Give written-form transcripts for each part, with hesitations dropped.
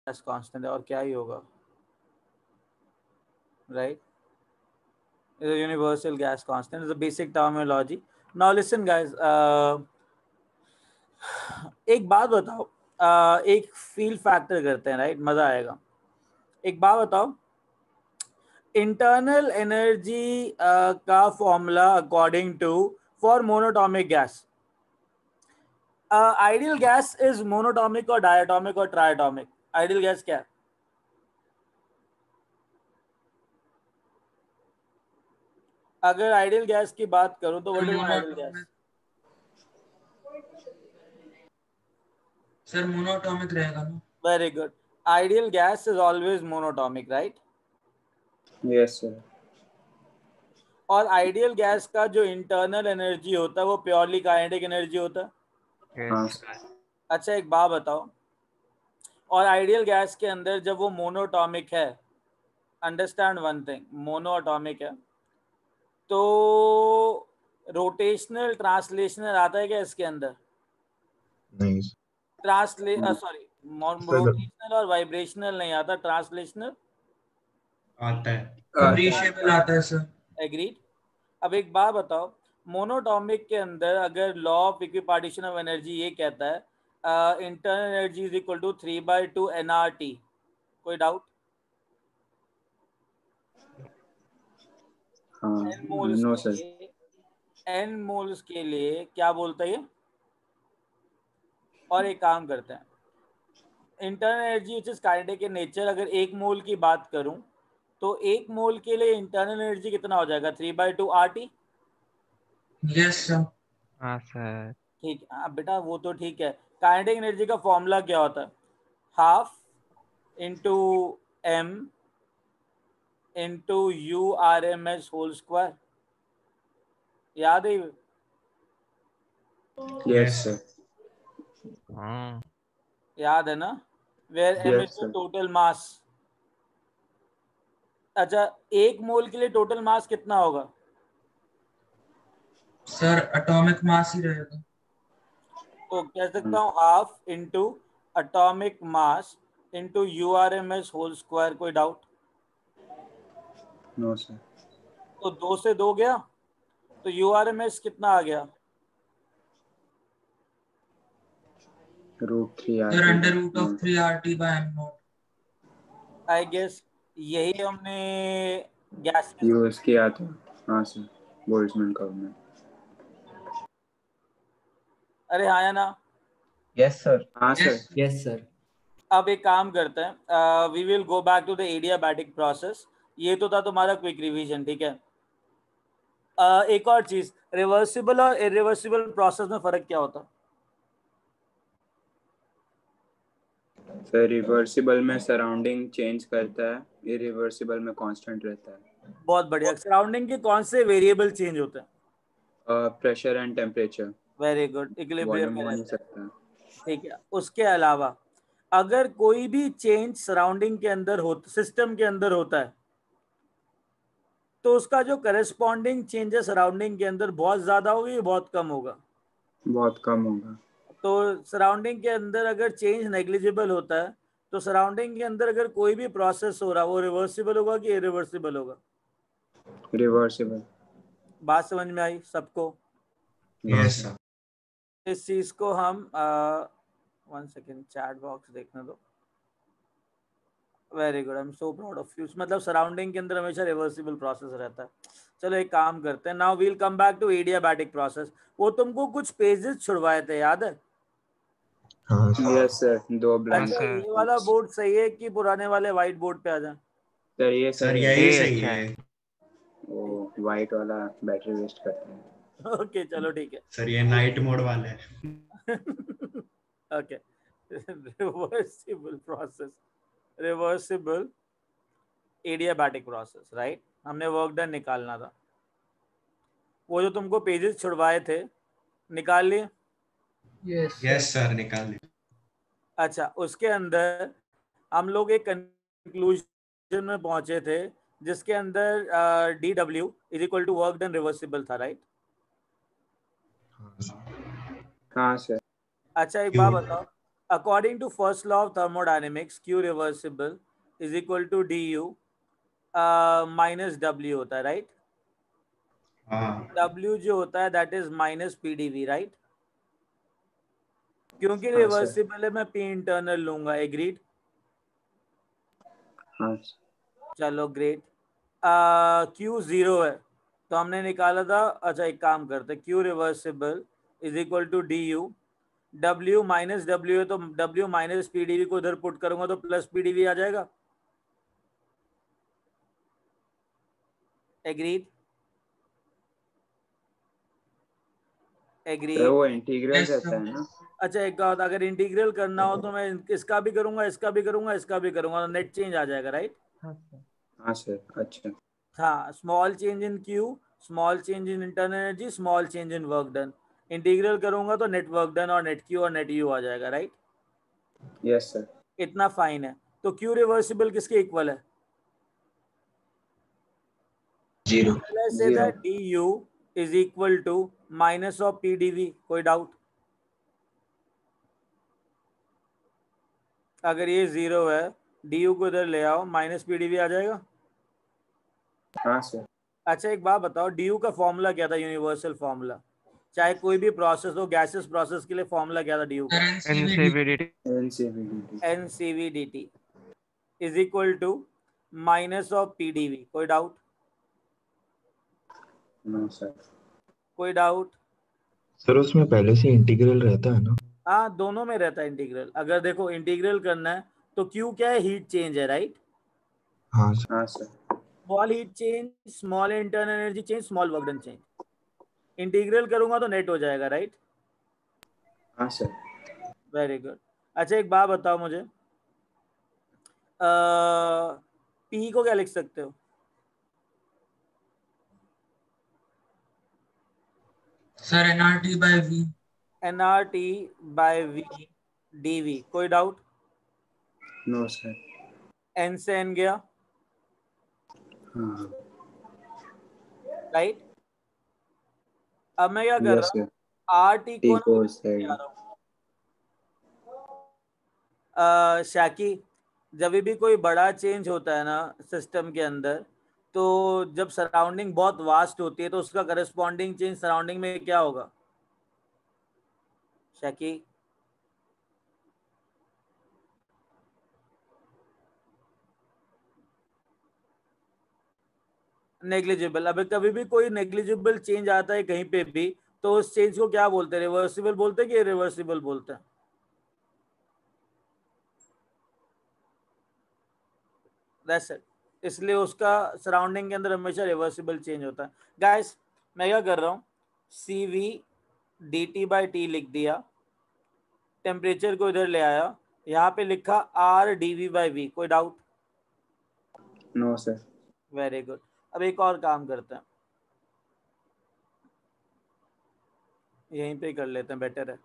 Gas constant है और क्या ही होगा, right? Is a universal gas constant. Is a basic terminology. Now listen, guys. एक बात बताओ, एक फील फैक्टर करते हैं, राइट? मजा आएगा। एक बात बताओ, इंटरनल एनर्जी का formula according to for monatomic gas. Ideal gas is monatomic और डायटोमिक और ट्राइटोमिक? आइडियल गैस क्या है? अगर आइडियल गैस की बात करूं तो what is ideal gas? Sir monatomic रहेगा ना? Very good. Ideal gas is always monatomic, right? Yes sir. और आइडियल गैस का जो इंटरनल एनर्जी होता है वो प्योरली काइनेटिक एनर्जी होता है। हाँ अच्छा एक बात बताओ, और आइडियल गैस के अंदर जब वो मोनोटॉमिक है, अंडरस्टैंड वन थिंग, मोनोटॉमिक है, तो रोटेशनल ट्रांसलेशनल आता है क्या इसके अंदर? नहीं सॉरी, रोटेशनल और वाइब्रेशनल नहीं आता, ट्रांसलेशनल आता है, अप्रिशिएबल आता है सर। एग्रीड। अब एक बात बताओ, मोनोटॉमिक के अंदर अगर law of equipartition of energy ये कहता है internal energy is equal to 3/2 nRT, कोई डाउट? एन मोल्स नो के सर। लिए, एन मोल्स के लिए क्या बोलता है ये? और एक काम करते हैं, internal energy which is kinetic in nature, अगर एक मोल की बात करूं तो एक मोल के लिए इंटरनल एनर्जी कितना हो जाएगा? 3/2 RT। Yes sir. हाँ सर। ठीक है, अब बेटा वो तो ठीक है, काइनेटिक एनर्जी का फॉर्मूला क्या होता है? Half into m into URMS whole square, याद है? Yes sir. हाँ याद है ना? Where m is the total mass. अच्छा एक मोल के लिए टोटल मास कितना होगा? सर एटॉमिक मास ही रहेगा। तो कह सकता हूँ half into atomic mass into URMS whole square, कोई डाउट? No sir. तो 2 से 2 गया, तो URMS कितना आ गया? √3 sir under root of 3RT by m not. I guess यही हमने गैस के यूज किया था। हाँ सर, बोल्ट्जमैन कर्व में। अरे हाँ या ना? Yes sir. हाँ सर। Yes sir. अब एक काम करते हैं, we will go back to the adiabatic process. ये तो था तुम्हारा क्विक रिवीजन, ठीक है? एक और चीज, रिवर्सिबल और इरिवर्सिबल प्रोसेस में फर्क क्या होता है? सर रिवर्सिबल में सराउंडिंग चेंज करता है, इरिवर्सिबल में कांस्टेंट रहता है। बहुत बढ़िया। सराउंडिंग के कौन से वेरिएबल चेंज होते हैं? Pressure and temperature. Very good, equilibrium volume में हो नहीं रहता है, सकता। ठीक है? उसके अलावा अगर कोई भी चेंज सराउंडिंग के अंदर हो, सिस्टम के अंदर होता है, तो उसका जो करस्पॉन्डिंग चेंज है सराउंडिंग के अंदर बहुत ज्यादा होगा या बहुत कम होगा? बहुत कम होगा। तो सराउंडिंग के अंदर अगर चेंज नेग्लिजिबल होता है, तो सराउंडिंग के अंदर अगर कोई भी प्रोसेस हो रहा है वो रिवर्सिबल होगा कि इरिवर्सिबल होगा? रिवर्सिबल। बात समझ में आई सबको? Yes sir. इस चीज को हम 1 सेकेंड चैट बॉक्स देखने दो। Very good, I am so proud of you. मतलब सराउंडिंग के अंदर हमेशा रिवर्सिबल प्रोसेस रहता है। चलो एक काम करते हैं, now we'll come back to adiabatic process. वो तुमको कुछ पेजेस छुड़वाए थे, याद है? हाँ यस सर, 2 ब्लैंक। अच्छा ये वाला बोर्ड सही है कि पुराने वाले व्हाइट बोर्ड पे आ जाए? सर ये सर यही सही अच्छा है। वो वाइट वाला बैटरी वेस्ट करता है। ओके चलो ठीक है। सर ये नाइट मोड वाले है। Okay, reversible process, reversible adiabatic process, right? हमने वर्क डन निकालना था। वो जो तुमको पेजेस छुड़वाए थे निकाल लिए? यस सर निकाल दी। अच्छा, उसके अंदर हम लोग एक कंक्लूजन में पहुंचे थे जिसके अंदर DW is equal to work done reversible था, राइट? हाँ सर। अच्छा एक बात बताओ, According to first law of thermodynamics, Q reversible is equal to du minus W होता है, right? हाँ W जो होता है that is minus PdV, right? क्योंकि हाँ, रिवर्सिबल है मैं P इंटरनल लूंगा, एग्रीड? हाँ चलो ग्रेट। Q 0 है तो हमने निकाला था, अच्छा एक काम करते, Q reversible is equal to D U, W minus W है तो W माइनस PdV को उधर पुट करूंगा तो प्लस PdV आ जाएगा, एग्रीड? एग्रीड। वो इंटीग्रल Yes, रहता sir. है ना। अच्छा एक बात, अगर इंटीग्रल करना हो तो मैं इसका भी करूंगा, इसका भी करूंगा, इसका भी करूंगा, तो नेट चेंज आ जाएगा, राइट? हाँ सर, अच्छा हाँ, small change in Q, small change in internal energy, small change in work done. Integral करूंगा तो नेट वर्क डन और नेट क्यू और नेट यू आ जाएगा, राइट? Yes sir. इतना फाइन है। तो क्यू रिवर्सिबल किसके इक्वल है? 0. Let's say that D U is equal to minus of PdV, कोई डाउट? अगर ये 0 है, डी यू को इधर ले आओ, माइनस PdV आ जाएगा। हाँ सर। अच्छा एक बात बताओ, डी यू का फॉर्मूला क्या था, यूनिवर्सल फॉर्मूला? चाहे कोई भी प्रोसेस हो, गैसेस प्रोसेस के लिए फॉर्मूला क्या था डी यू का? NCVDT. NCVDT is equal to minus of PdV, कोई डाउट? No sir. कोई डाउट? सर उसमें पहले से इंटीग्रल रहता है ना? हाँ, दोनों में रहता है इंटीग्रल। अगर देखो इंटीग्रल करना है तो क्यू क्या है, हीट चेंज है, राइट? हाँ सर। हाँ sir. Small heat change, small internal energy change, small work done change. Integral करूंगा तो नेट हो जाएगा, राइट? हाँ सर। Very good. अच्छा एक बात बताओ मुझे, पी को क्या लिख सकते हो? Sir, nRT by V. nRT by V dV, कोई डाउट? No sir. n से n गया, हाँ राइट? अब मैं क्या कर यस रहा सर। हूँ, RT टी को को ना साइड। आ रहा हूँ। शाकी, जब भी कोई बड़ा चेंज होता है ना सिस्टम के अंदर, तो जब सराउंडिंग बहुत वास्ट होती है तो उसका करस्पॉन्डिंग चेंज सराउंडिंग में क्या होगा शाकी? नेग्लिजिबल। अब कभी भी कोई नेग्लिजिबल चेंज आता है कहीं पे भी तो उस चेंज को क्या बोलते हैं, रिवर्सिबल बोलते हैं कि इरिवर्सिबल बोलते हैं? That's it. इसलिए उसका सराउंडिंग के अंदर हमेशा रिवर्सिबल चेंज होता है। गाइस मैं क्या कर रहा हूँ, CV/dt/T लिख दिया, टेम्परेचर को इधर ले आया, यहाँ पे लिखा RdV/V, कोई doubt? No sir. Very good. अब एक और काम करते हैं, यहीं पे कर लेते हैं, बेटर है।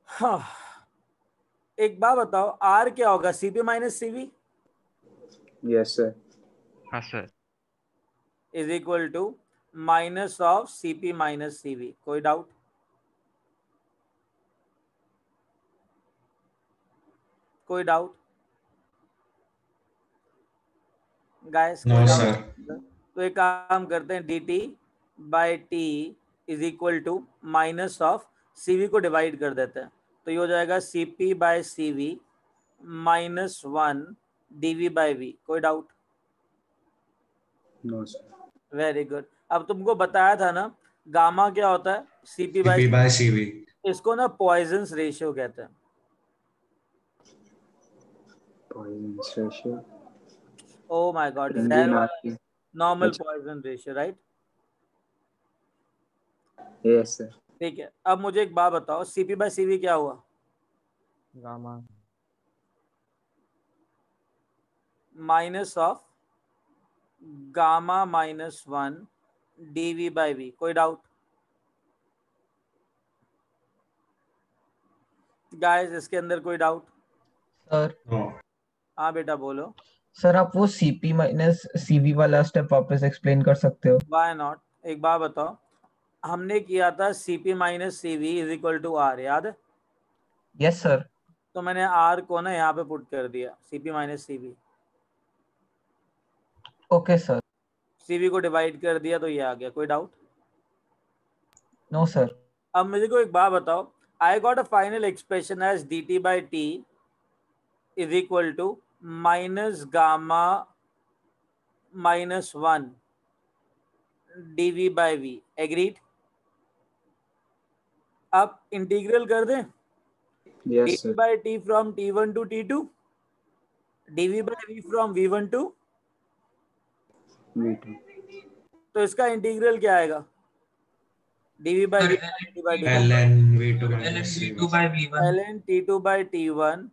हाँ, एक बात बताओ, R क्या होगा, CP minus CV yes sir. हाँ सर। Is equal to minus of CP minus CV, कोई डाउट? कोई डाउट गाइस? No, कोई sir. डाउट? तो एक काम करते हैं, dt/T is equal to minus of CV को डिवाइड कर देते हैं, तो ये हो जाएगा CP/CV माइनस 1 dV/V, कोई doubt? No sir. Very good. अब तुमको बताया था ना गामा क्या होता है, CP/CV। CP by CV. इसको ना पॉइजन्स रेशियो कहते हैं। Poisson ratio. Oh my God, Hindi जहर ना वाला आती। नॉर्मल अच्छा। Poisson ratio, right? Yes sir. ठीक है। अब मुझे एक बात बताओ, CP/CV क्या हुआ? Gamma. Minus of gamma minus 1 dV/V, कोई डाउट? गाइस इसके अंदर कोई डाउट? Sir No. हाँ बेटा बोलो। सर आप वो CP माइनस CV वाला स्टेप वापस एक्सप्लेन कर सकते हो? Why not. एक बात बताओ, हमने किया था CP minus CV is equal to R, याद है? Yes sir. तो मैंने आर को ना यहाँ पे पुट कर दिया, CP minus CV. Okay sir. CV को डिवाइड कर दिया तो ये आ गया। कोई डाउट? No sir. अब मुझे को एक बात बताओ, I got a final expression as D T by T is equal to minus gamma minus 1 dv by v। Agreed? अब इंटीग्रल कर दें, yes dt sir. by t from t1 to t2, dv by v from v1 to, V2 तो इसका integral क्या आएगा? dv by v dt by dt, ln v2 minus v2 by v1 ln t2 by t1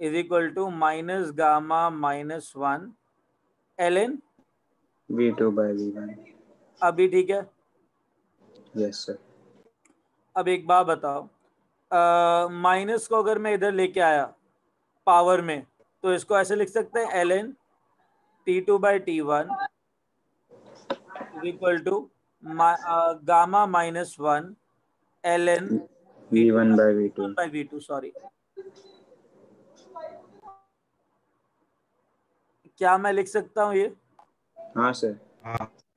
is equal to minus gamma minus 1 ln। V2 by V1। अभी ठीक है? Yes sir. अब एक बात बताओ, माइनस को अगर मैं इधर लेके आया पावर में, तो इसको ऐसे लिख सकते हैं ln t2 by t1 is equal to gamma minus 1 ln V1 by V2। by v2। Sorry, क्या मैं लिख सकता हूँ ये? हाँ सर।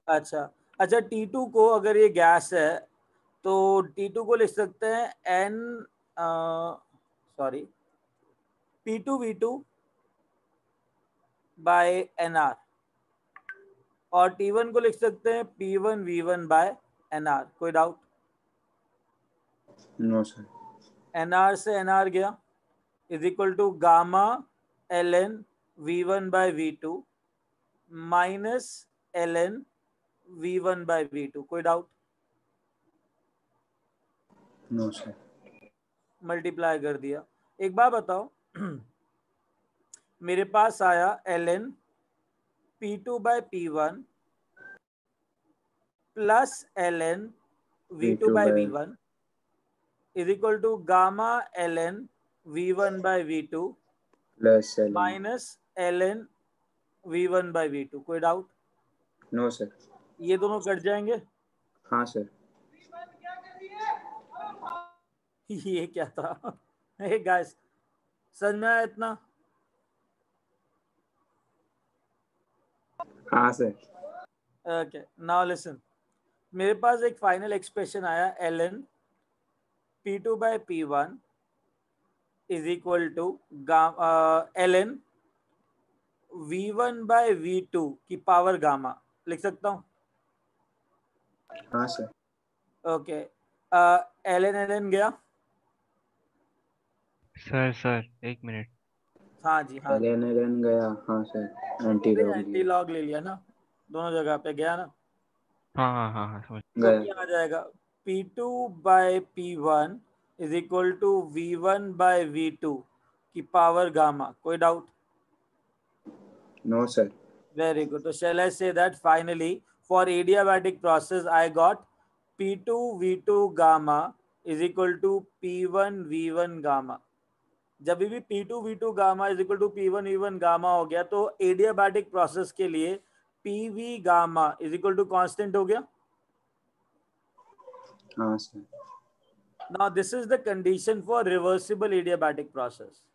अच्छा अच्छा, T2 को अगर ये गैस है तो T2 को लिख सकते हैं n, sorry, P2V2 bye NR, और T1 को लिख सकते हैं P1V1 बाय NR। कोई डाउट? No sir. NR से NR गया is equal to gamma ln V1 by V2 minus ln V1 by V2। कोई डाउट? No sir. मल्टीप्लाई कर दिया। एक बात बताओ, मेरे पास आया ln P2 by P1 plus ln V2 by V1 is equal to gamma ln V1 by V2 plus minus ln V1 by V2। कोई doubt? No sir. ये दोनों कट जाएंगे। हाँ सर। ये क्या था? हे गाइस, समझ में आया इतना? हाँ सर। ओके, नाउ लिसन, मेरे पास एक फाइनल एक्सप्रेशन आया ln P2 by P1 is equal to ln V1 by V2 की पावर गामा। लिख सकता हूँ? हाँ सर। ओके, ln गया। सर एक मिनट। हाँ जी, हाँ जी, ln गया। हाँ sir. Antilog antilog ले लिया ना, दोनों जगह पे गया ना, हाँ समझ। तो गया। क्या आ जाएगा? P2 by P1 is equal to V1 by V2 की पावर गामा। कोई doubt? No sir. Very good. So shall I say that finally for adiabatic process I got P2 V2 gamma is equal to P1 V1 gamma। जब भी P2 V2 gamma is equal to P1 V1 gamma हो गया तो adiabatic process के लिए PV gamma is equal to constant हो गया। हाँ sir. Now this is the condition for reversible adiabatic process.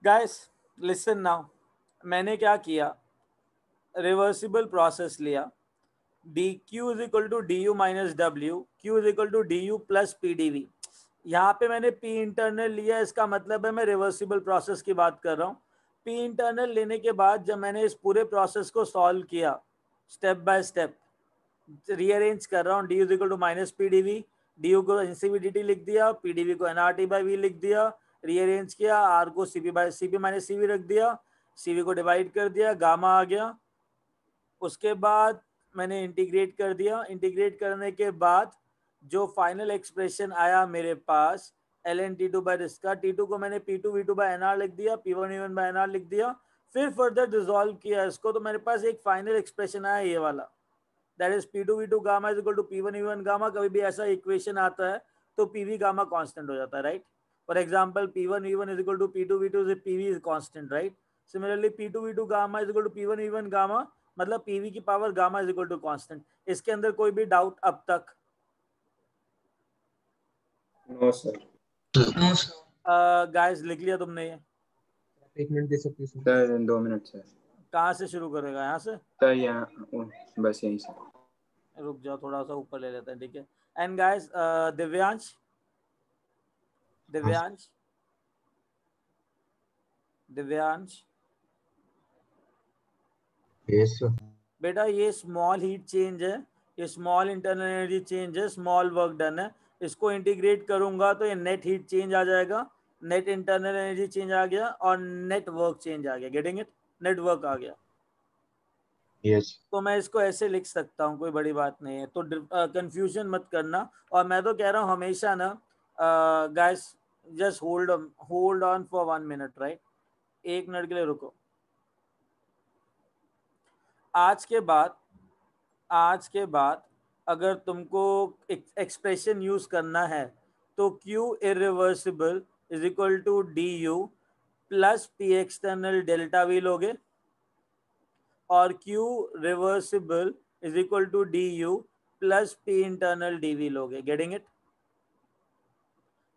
Guys, listen now. मैंने क्या किया? रिवर्सिबल प्रोसेस लिया, dq is equal to D U minus W, Q is equal to D U plus P D V. यहाँ पे मैंने p internal लिया, इसका मतलब है मैं रिवर्सिबल प्रोसेस की बात कर रहा हूँ। p इंटरनल लेने के बाद जब मैंने इस पूरे प्रोसेस को सॉल्व किया स्टेप बाय स्टेप, रीअरेंज कर रहा हूँ, D is equal to minus P D V, D U को एनसीवी डी टी लिख दिया, पी डी वी को N R T by V लिख दिया, रीअरेंज किया, आर को CP by CP minus CV रख दिया, सीवी को डिवाइड कर दिया, गामा आ गया। उसके बाद मैंने इंटीग्रेट कर दिया, इंटीग्रेट करने के बाद जो फाइनल एक्सप्रेशन आया मेरे पास ln T2 बाय इसका, T2 को मैंने P2 V2 बाय NR लिख दिया, P1 V1 बाय NR लिख दिया, फिर फर्दर डिसॉल्व किया इसको, तो मेरे पास एक फाइनल एक्सप्रेशन आया ये वाला, that is P2 V2 gamma is equal to P1 V1 gamma. कभी भी ऐसा इक्वेशन आता है तो PV गामा कांस्टेंट हो जाता है, right? For example P1 V1 is equal to P2 V2 is PV is constant, right? Similarly, P2 V2 gamma is equal to P1 V1 gamma मतलब पीवी की power gamma is equal to constant. इसके अंदर कोई भी doubt अब तक? No sir. No sir. Guys लिख लिया तुमने ये? 1 मिनट दे सकते हो सर? Sir 2 minute sir. कहाँ से शुरू करेगा? यहाँ से? सर यहाँ बस यहीं से। रुक जाओ थोड़ा सा ऊपर ले लेते हैं, ठीक है। And guys Divyansh, Divyansh, Divyansh yes sir. बेटा ये स्मॉल हीट चेंज है, ये स्मॉल इंटरनल एनर्जी चेंज है, स्मॉल वर्क डन है। इसको इंटीग्रेट करूंगा तो ये नेट हीट चेंज आ जाएगा, नेट इंटरनल एनर्जी चेंज आ गया और नेट वर्क चेंज आ गया। Getting it? नेट वर्क आ गया। यस तो मैं इसको ऐसे लिख सकता हूँ, कोई बड़ी बात नहीं है, तो कंफ्यूजन मत करना। और मैं तो कह रहा हूँ हमेशा ना guys, just hold on for 1 minute, right? 1 minute के लिए रुको। आज के बाद अगर तुमको एक्सप्रेशन यूज करना है तो Q irreversible is equal to D U plus P external delta V लोगे, और Q reversible is equal to D U plus P internal D V लोगे। Getting it?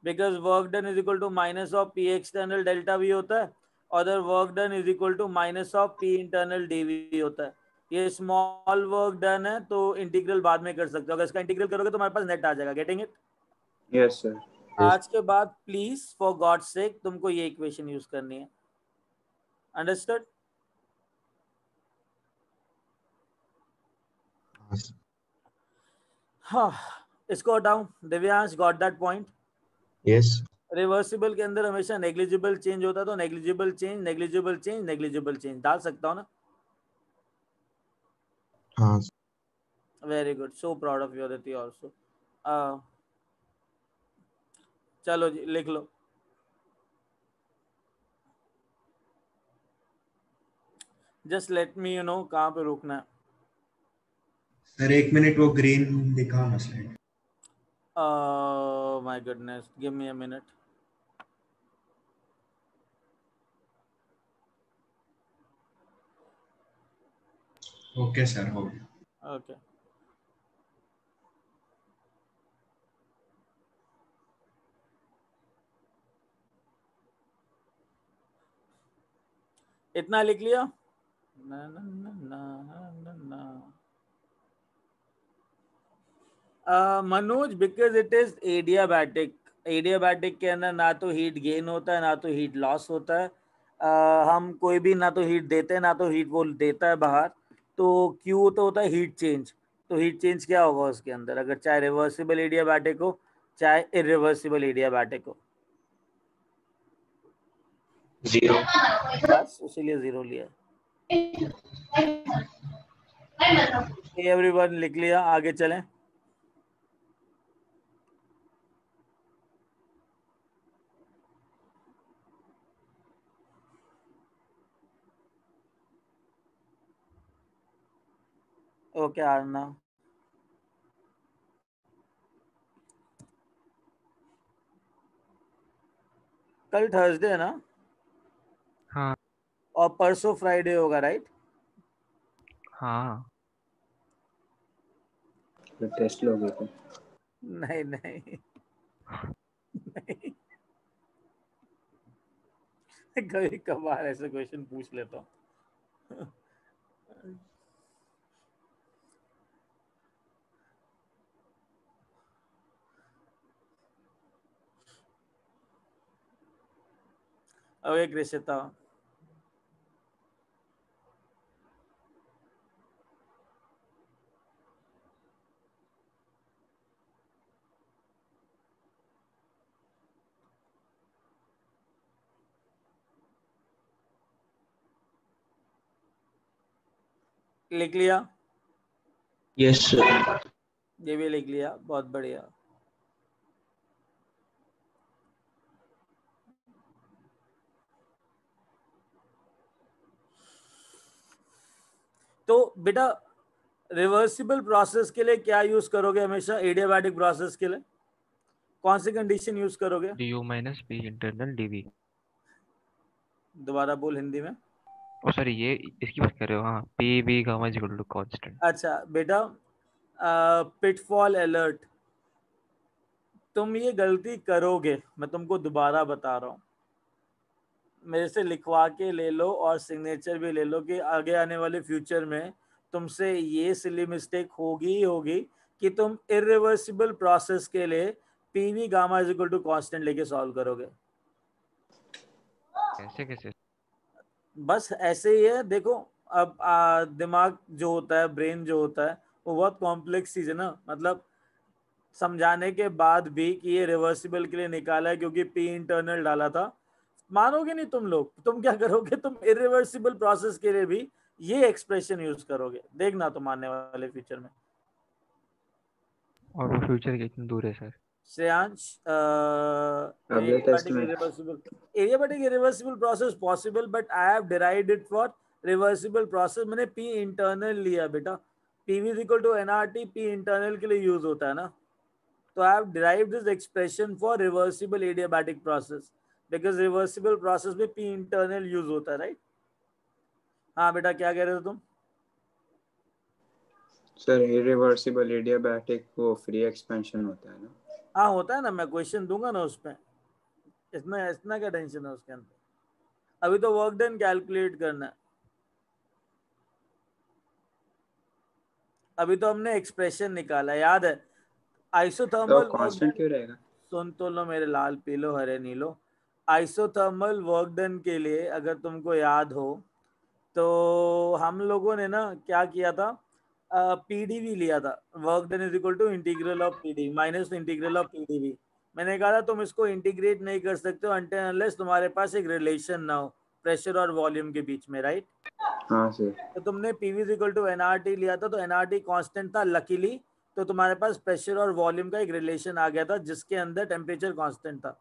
Because work done is equal to minus of P external delta V होता है, other work done is equal to minus of P internal D V होता है। ये small work done है तो integral बाद में कर सकते हो, अगर इसका इंटीग्रल करोगे तो हमारे पास नेट आ जाएगा। Getting it? Yes sir. आज के बाद प्लीज फॉर गॉड सेक तुमको ये इक्वेशन यूज करनी है। अंडरस्टूड? हाँ, इसको हटाऊं? Divyansh got that point? Yes reversible के अंदर हमेशा नेग्लिजिबल चेंज होता है, तो negligible change negligible change negligible change डाल सकता हूँ ना? हाँ very good, so proud of you Aditi also. चलो जी लिख लो। Just let me you know कहाँ पे रुकना है। सर 1 मिनट वो ग्रीन दिखा ना slide. My goodness, give me a minute. Okay sir, हो गया। ओके इतना लिख लिया? ना ना ना ना ना ना। Manoj, because it is adiabatic. Adiabatic के अंदर ना तो हीट गेन होता है ना तो हीट लॉस होता है। हम कोई भी ना तो हीट देते हैं ना तो हीट वो देता है बाहर। तो क्यू तो होता है हीट चेंज। तो हीट चेंज क्या होगा उसके अंदर, अगर चाहे रिवर्सिबल एडियाबैटिक हो चाहे इरिवर्सिबल एडियाबैटिक हो? 0। बस इसीलिए 0 लिया। एवरीवन लिख लिया? आगे चलें। ओके आरना, कल थर्सडे है ना? हाँ और परसों फ्राइडे होगा, राइट? हाँ टेस्ट लोगे तो? नहीं नहीं नहीं, कभी कभार ऐसे क्वेश्चन पूछ लेता हूँ। ओके कृषिता, लिख लिया? Yes sir. ये भी लिख लिया, बहुत बढ़िया। तो बेटा रिवर्सिबल प्रोसेस के लिए क्या यूज करोगे हमेशा? एडियाबैटिक प्रोसेस के लिए कौन सी कंडीशन यूज करोगे? D U minus P internal D V. दोबारा बोल हिंदी में। ओ सॉरी, ये इसकी बात कर रहे हो? हाँ, P B gamma is equal to constant. अच्छा बेटा, पिटफॉल अलर्ट, तुम ये गलती करोगे, मैं तुमको दोबारा बता रहा हूँ, मेरे से लिखवा के ले लो और सिग्नेचर भी ले लो कि आगे आने वाले फ्यूचर में तुमसे ये सिली मिस्टेक होगी ही होगी कि तुम इरिवर्सिबल प्रोसेस के लिए PV gamma is equal to constant लेके सॉल्व करोगे। कैसे कैसे? बस ऐसे ही है, देखो अब दिमाग जो होता है, ब्रेन जो होता है, वो बहुत कॉम्प्लेक्स चीज है ना, मतलब समझाने के बाद भी कि ये रिवर्सिबल के लिए निकाला है क्योंकि पी इंटरनल डाला था, मानोगे नहीं तुम लोग। तुम क्या करोगे, तुम इरिवर्सिबल प्रोसेस के लिए भी ये एक्सप्रेशन यूज करोगे, देखना तुम आने वाले फ्यूचर में। और वो फ्यूचर कितनी दूर है सर? श्रेयांश, अगले टेस्ट में adiabatic irreversible process possible but I have derived it for reversible process। मैंने P internal लिया बेटा, PV is equal to nRT, P internal के लिए यूज होता है ना, तो I have derived this expression for reversible adiabatic process because reversible process में P internal यूज होता है, राइट? हाँ बेटा, क्या कह रहे हो तुम? सर इरिवर्सिबल एडियाबैटिक वो फ्री एक्सपेंशन होता है ना? हाँ होता है ना, मैं क्वेश्चन दूंगा ना उसमें, इतना इतना क्या टेंशन है उसके अंदर। अभी तो वर्क डन कैलकुलेट करना है, अभी तो हमने एक्सप्रेशन निकाला, याद है? तो आइसोथर्मल वर्क कांस्टेंट डन, क्यों रहेगा? सुन तो लो मेरे लाल पीलो हरे नीलो, आइसोथर्मल वर्क डन के लिए अगर तुमको याद हो तो हम लोगों ने ना क्या किया था, पीडीवी लिया था, work done is equal to integral of PD minus integral of PDV. मैंने कहा था तुम इसको इंटीग्रेट नहीं कर सकते हो अनटिल अनलेस तुम्हारे पास एक रिलेशन ना हो प्रेशर और वॉल्यूम के बीच में, राइट? हाँ सर। तो तुमने PV is equal to NRT लिया था, तो एनआरटी कांस्टेंट था लकीली, तो तुम्हारे पास प्रेशर और वॉल्यूम का एक रिलेशन आ गया था जिसके अंदर टेम्परेचर कांस्टेंट था,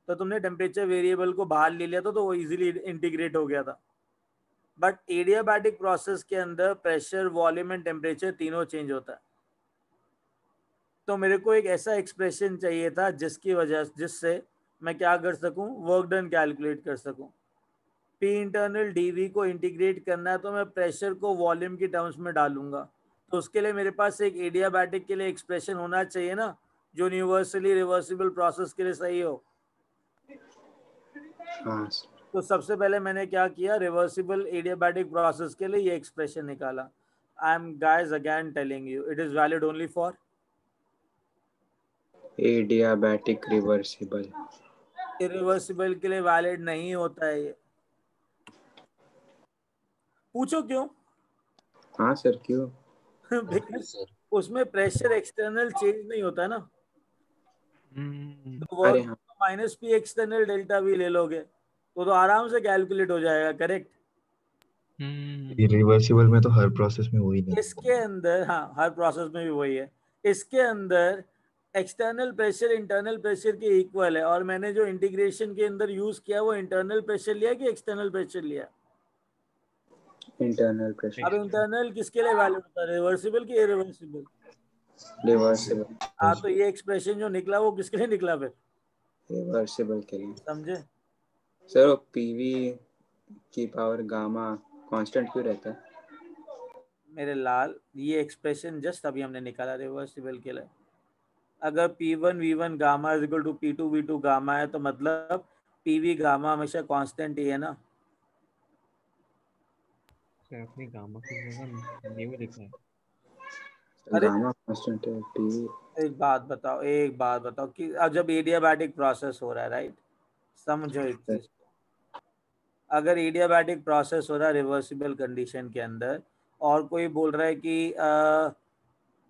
तो तुमने टेम्परेचर वेरिएबल को बाहर ले लिया था, तो वो इजीली इंटीग्रेट हो गया था। बट एडियाबैटिक प्रोसेस के अंदर प्रेशर, वॉल्यूम एंड टेम्परेचर तीनों चेंज होता है, तो मेरे को एक ऐसा एक्सप्रेशन चाहिए था जिसकी वजह जिससे मैं क्या कर सकूं, वर्क डन कैलकुलेट कर सकूं। पी इंटरनल डीवी को इंटीग्रेट करना है तो मैं प्रेशर को वॉल्यूम की टर्म्स में डालूंगा, तो उसके लिए मेरे पास एक एडियाबैटिक के लिए एक्सप्रेशन होना चाहिए ना जो यूनिवर्सली रिवर्सिबल प्रोसेस के लिए सही हो। हाँ सर। तो सबसे पहले मैंने क्या किया, रिवर्सिबल एडियाबैटिक प्रोसेस के लिए ये एक्सप्रेशन निकाला। I am guys again telling you it is valid only for adiabatic reversible. Irreversible के लिए वैलिड नहीं होता है ये। पूछो क्यों? हाँ सर, क्यों? बिकॉज उसमें प्रेशर एक्सटर्नल चेंज नहीं होता है ना, तो अरे वर्क हाँ। माइनस पी एक्सटर्नल डेल्टा भी ले लोगे तो आराम से कैलकुलेट हो जाएगा, करेक्ट? इरिवर्सिबल में तो हर प्रोसेस में वही नहीं। इसके अंदर, हाँ हर प्रोसेस में भी वही है, इसके अंदर एक्सटर्नल प्रेशर इंटरनल प्रेशर के इक्वल है, और मैंने जो इंटीग्रेशन के अंदर यूज किया वो इंटरनल प्रेशर लिया कि एक्सटर्नल प्रेशर लिया? Internal pressure. अब इंटरनल किसके लिए वैलिड होता है, रिवर्सिबल की इरिवर्सिबल? रिवर्सिबल। हाँ, तो ये एक्सप्रेशन जो निकला वो किसके लिए निकला फिर, रिवर्सिबल के लिए। समझे? सर वो पीवी की पावर गामा कांस्टेंट क्यों रहता है? मेरे लाल, ये एक्सप्रेशन जस्ट अभी हमने निकाला रिवर्सिबल के लिए। अगर P1 V1 gamma is equal to P2 V2 gamma है तो मतलब PV गामा हमेशा कांस्टेंट ही है ना। सर अपनी गामा की जगह न्यू लिखा है। अरे गामा कांस्टेंट है पीवी। एक बात बताओ कि अब जब एडियाबैटिक प्रोसेस हो रहा है, राइट, समझो एक चीज, अगर एडियाबैटिक प्रोसेस हो रहा है रिवर्सिबल कंडीशन के अंदर और कोई बोल रहा है कि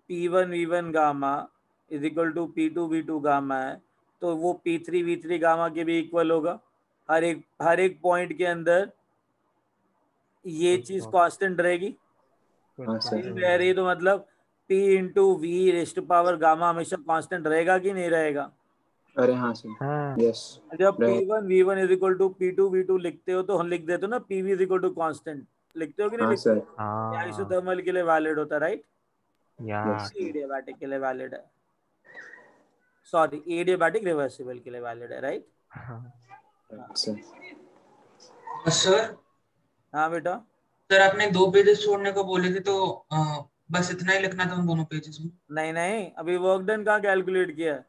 P1 V1 gamma is equal to P2 V2 gamma है, तो वो P3 V3 गामा के भी इक्वल होगा। हर एक पॉइंट के अंदर ये चीज कांस्टेंट रहेगी, हाँ सर। रह रही, तो मतलब P into V raised to power gamma हमेशा कांस्टेंट रहेगा कि नहीं रहेगा? अरे हाँ सर। हाँ। यस। जब P1 V1 is equal to P2 V2 लिखते हो तो हम लिख देते हो ना PV is equal to constant, लिखते हो कि नहीं हाँ लिखते सर। हो? हाँ आइसोथर्मल के लिए वैलिड होता है, राइट? यस। एडियाबैटिक के लिए वैलिड है, सॉरी एडियाबैटिक रिवर्सिबल के लिए वैलिड है, राइट? हाँ। सर। सर हाँ बेटा, सर आपने 2 पेजेस छोड़ने को बोले थे, तो बस इतना ही लिखना था उन दोनों पेजेस में। नहीं नहीं, अभी वर्क डन कहाँ कैलकुलेट किया है?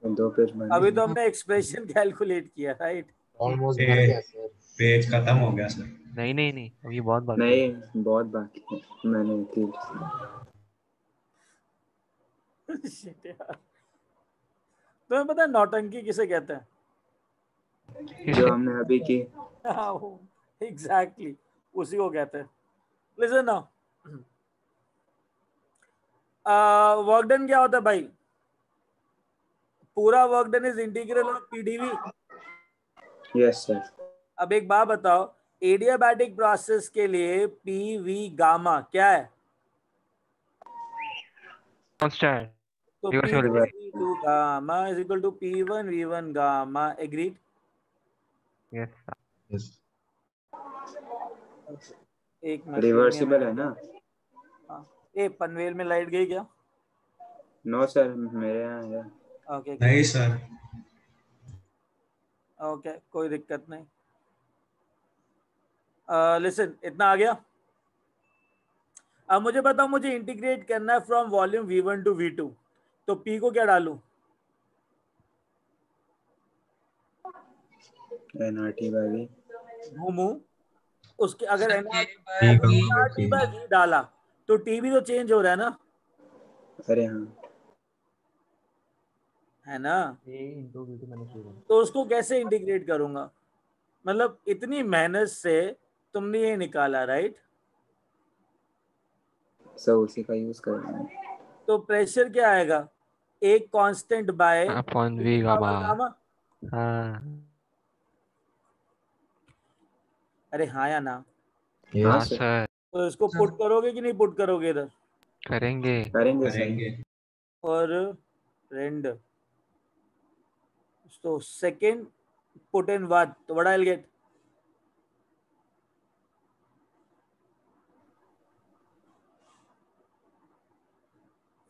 2 पेज बने। अभी तो हमने एक्सप्रेशन कैलकुलेट किया, राइट? ऑलमोस्ट भर गया सर। पेज खत्म हो गया सर। नहीं नहीं नहीं, अभी बहुत बाकी है। नहीं, बहुत बाकी है। मैंने 3 Shit यार। तुम्हें पता है नौटंकी किसे कहते हैं? जो हमने अभी की। एग्जैक्टली, उसी को कहते हैं। लिसन नाउ, वर्क डन क्या होता है भाई? पूरा work done is integral of PDV. Yes sir. अब एक बात बताओ, एडियाबैटिक प्रोसेस के लिए पी वी गामा क्या है? कांस्टेंट। तो P reversal. Two V two gamma is equal to P one V one gamma. Agreed? Yes. Yes. एक मिनट रिवर्सिबल है ना? ए पनवेल में लाइट गई क्या? नो सर, मेरे यहाँ है। ओके नहीं सर। ओके, कोई दिक्कत नहीं। लिसन, इतना आ गया। अब मुझे बताओ, मुझे इंटीग्रेट करना है from volume V1 to V2, तो P को क्या डालूं? NRT by V। घूमू उसके, अगर सर NRT बाई V डाला तो T भी तो चेंज हो रहा है ना? अरे हाँ। है ना? तो उसको कैसे इंटीग्रेट करूंगा? मतलब इतनी मेहनत से तुमने ये निकाला, राइट? सब उसी का यूज कर रहे हैं। तो प्रेशर क्या आएगा? एक constant by upon E V की पावर गामा। गामा। हाँ अरे हाँ या ना? हाँ हाँ सर, सर, तो इसको पुट करोगे कि नहीं पुट करोगे इधर? करेंगे। करेंगे सर। करेंगे। और रेंड, तो सेकेंड पुट इन what, तो what I'll get?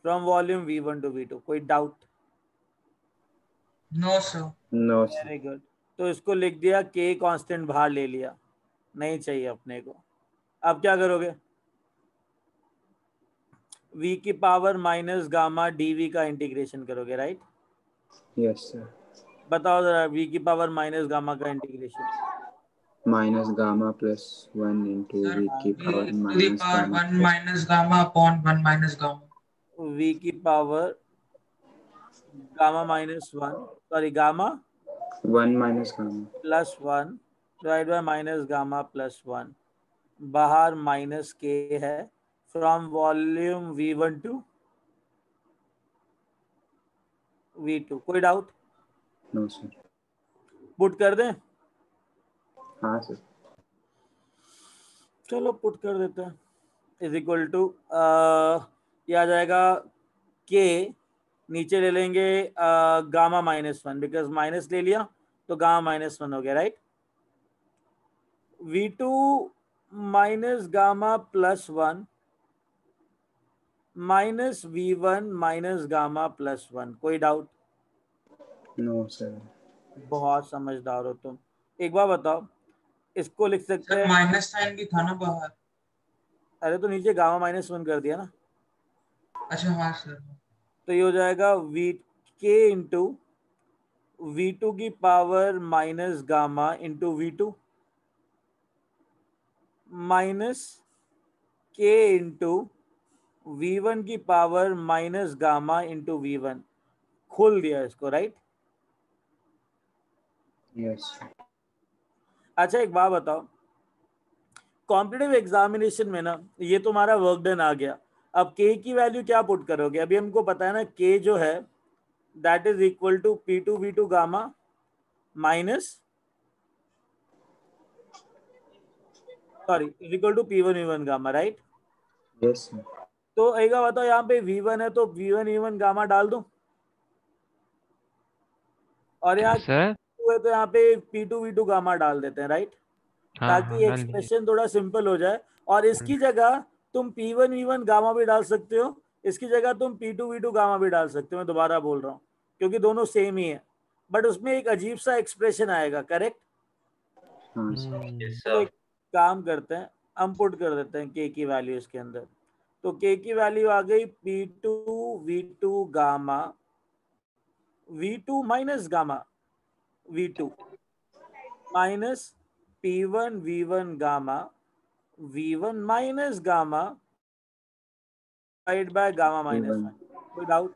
From volume V1 to V2, कोई doubt? No sir. No sir. Very good. तो इसको लिख दिया, K कांस्टेंट बाहर ले लिया, नहीं चाहिए अपने को। अब क्या करोगे? V की पावर माइनस गामा dV का इंटीग्रेशन करोगे, राइट? Yes sir. बताओ जरा, V की पावर माइनस गामा का integration. Minus gamma plus 1 into sir V की V power to the minus power gamma 1 minus gamma upon 1 minus gamma. V की power gamma minus 1, sorry gamma 1 minus gamma. Plus 1 divide by minus gamma plus 1, बाहर minus के है, from volume V1 to V2। कोई doubt? No sir. Put कर दें? हाँ sir. चलो put कर देते हैं। इज इक्वल टू ये आ जाएगा के, नीचे ले लेंगे गामा माइनस 1, बिकॉज माइनस ले लिया तो गामा माइनस 1 हो गया, right? V2 minus gamma plus 1 minus V1 minus gamma plus 1। कोई डाउट? No sir. बहुत समझदार हो तुम। एक बार बताओ, इसको लिख सकते सर हैं, माइनस साइन भी था ना बाहर। अरे तो नीचे गामा माइनस 1 कर दिया ना, अच्छा हाँ सर। तो ये हो जाएगा वी के इंटू V2 की power minus gamma into V2 minus के इंटू V1 की power minus gamma into V1। खोल दिया इसको, राइट? यस। अच्छा एक बात बताओ, कॉम्पिटिटिव एग्जामिनेशन में ना ये तुम्हारा वर्क डन आ गया, अब K की वैल्यू क्या पुट करोगे? अभी हमको पता है ना K जो है that is equal to P2 V2 gamma minus, sorry, is equal to P1 V1 gamma, right? Yes sir. तो एक बात बताओ, यहाँ पे V1 है तो V1 V1 गामा डाल दूं, और यहाँ सर P2 है तो यहाँ पे P2 V2 गामा डाल देते हैं, राइट? हाँ हाँ ताकि डाल लीजिए। एक्सप्रेशन थोड़ा सिंपल हो जाए। और इसकी जगह तुम P1 V1 गामा भी डाल सकते हो, इसकी जगह तुम P2 V2 गामा भी डाल सकते हो। मैं दोबारा बोल रहा हूँ क्योंकि दोनों सेम ही है, बट उसमें एक अजीब सा एक्सप्रेशन आएगा, करेक्ट? हाँ सर। हम्म, चलो काम करते हैं, हम पुट कर देते हैं के की वैल्यू इसके अंदर। तो के की वैल्यू आ गई P2 V2 gamma V2 minus gamma V2 minus P1 V1 gamma V1 minus gamma divide by gamma minus P1 one. कोई डाउट?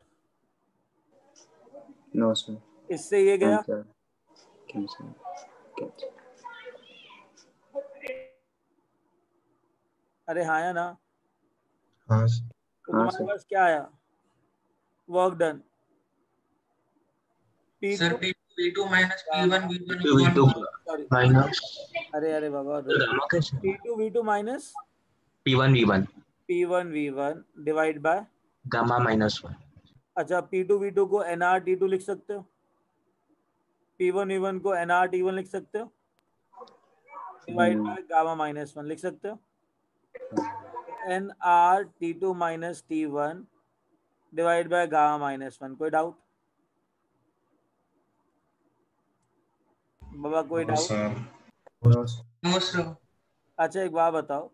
नो सर इससे ये गया, कैंसिल कैंसिल अरे हाँ या ना? हाँ तो हाँ तुम्हारे सर पास क्या आया? Work done sir P2 P2 minus P1 V1 V2 upon sorry minus अरे बाबा रुको, गामा कैसे P2 V2 minus P1 V1 P1 V1 divide by, gamma -1 अच्छा P2 V2 को NR T2 लिख सकते हो, P1 V1 को NR T1 लिख सकते हो, divide by gamma minus one लिख सकते हो। NR T2 minus T1 divide by gamma minus one. कोई डाउट बाबा? कोई doubt? No sir no sir. अच्छा एक बात बताओ,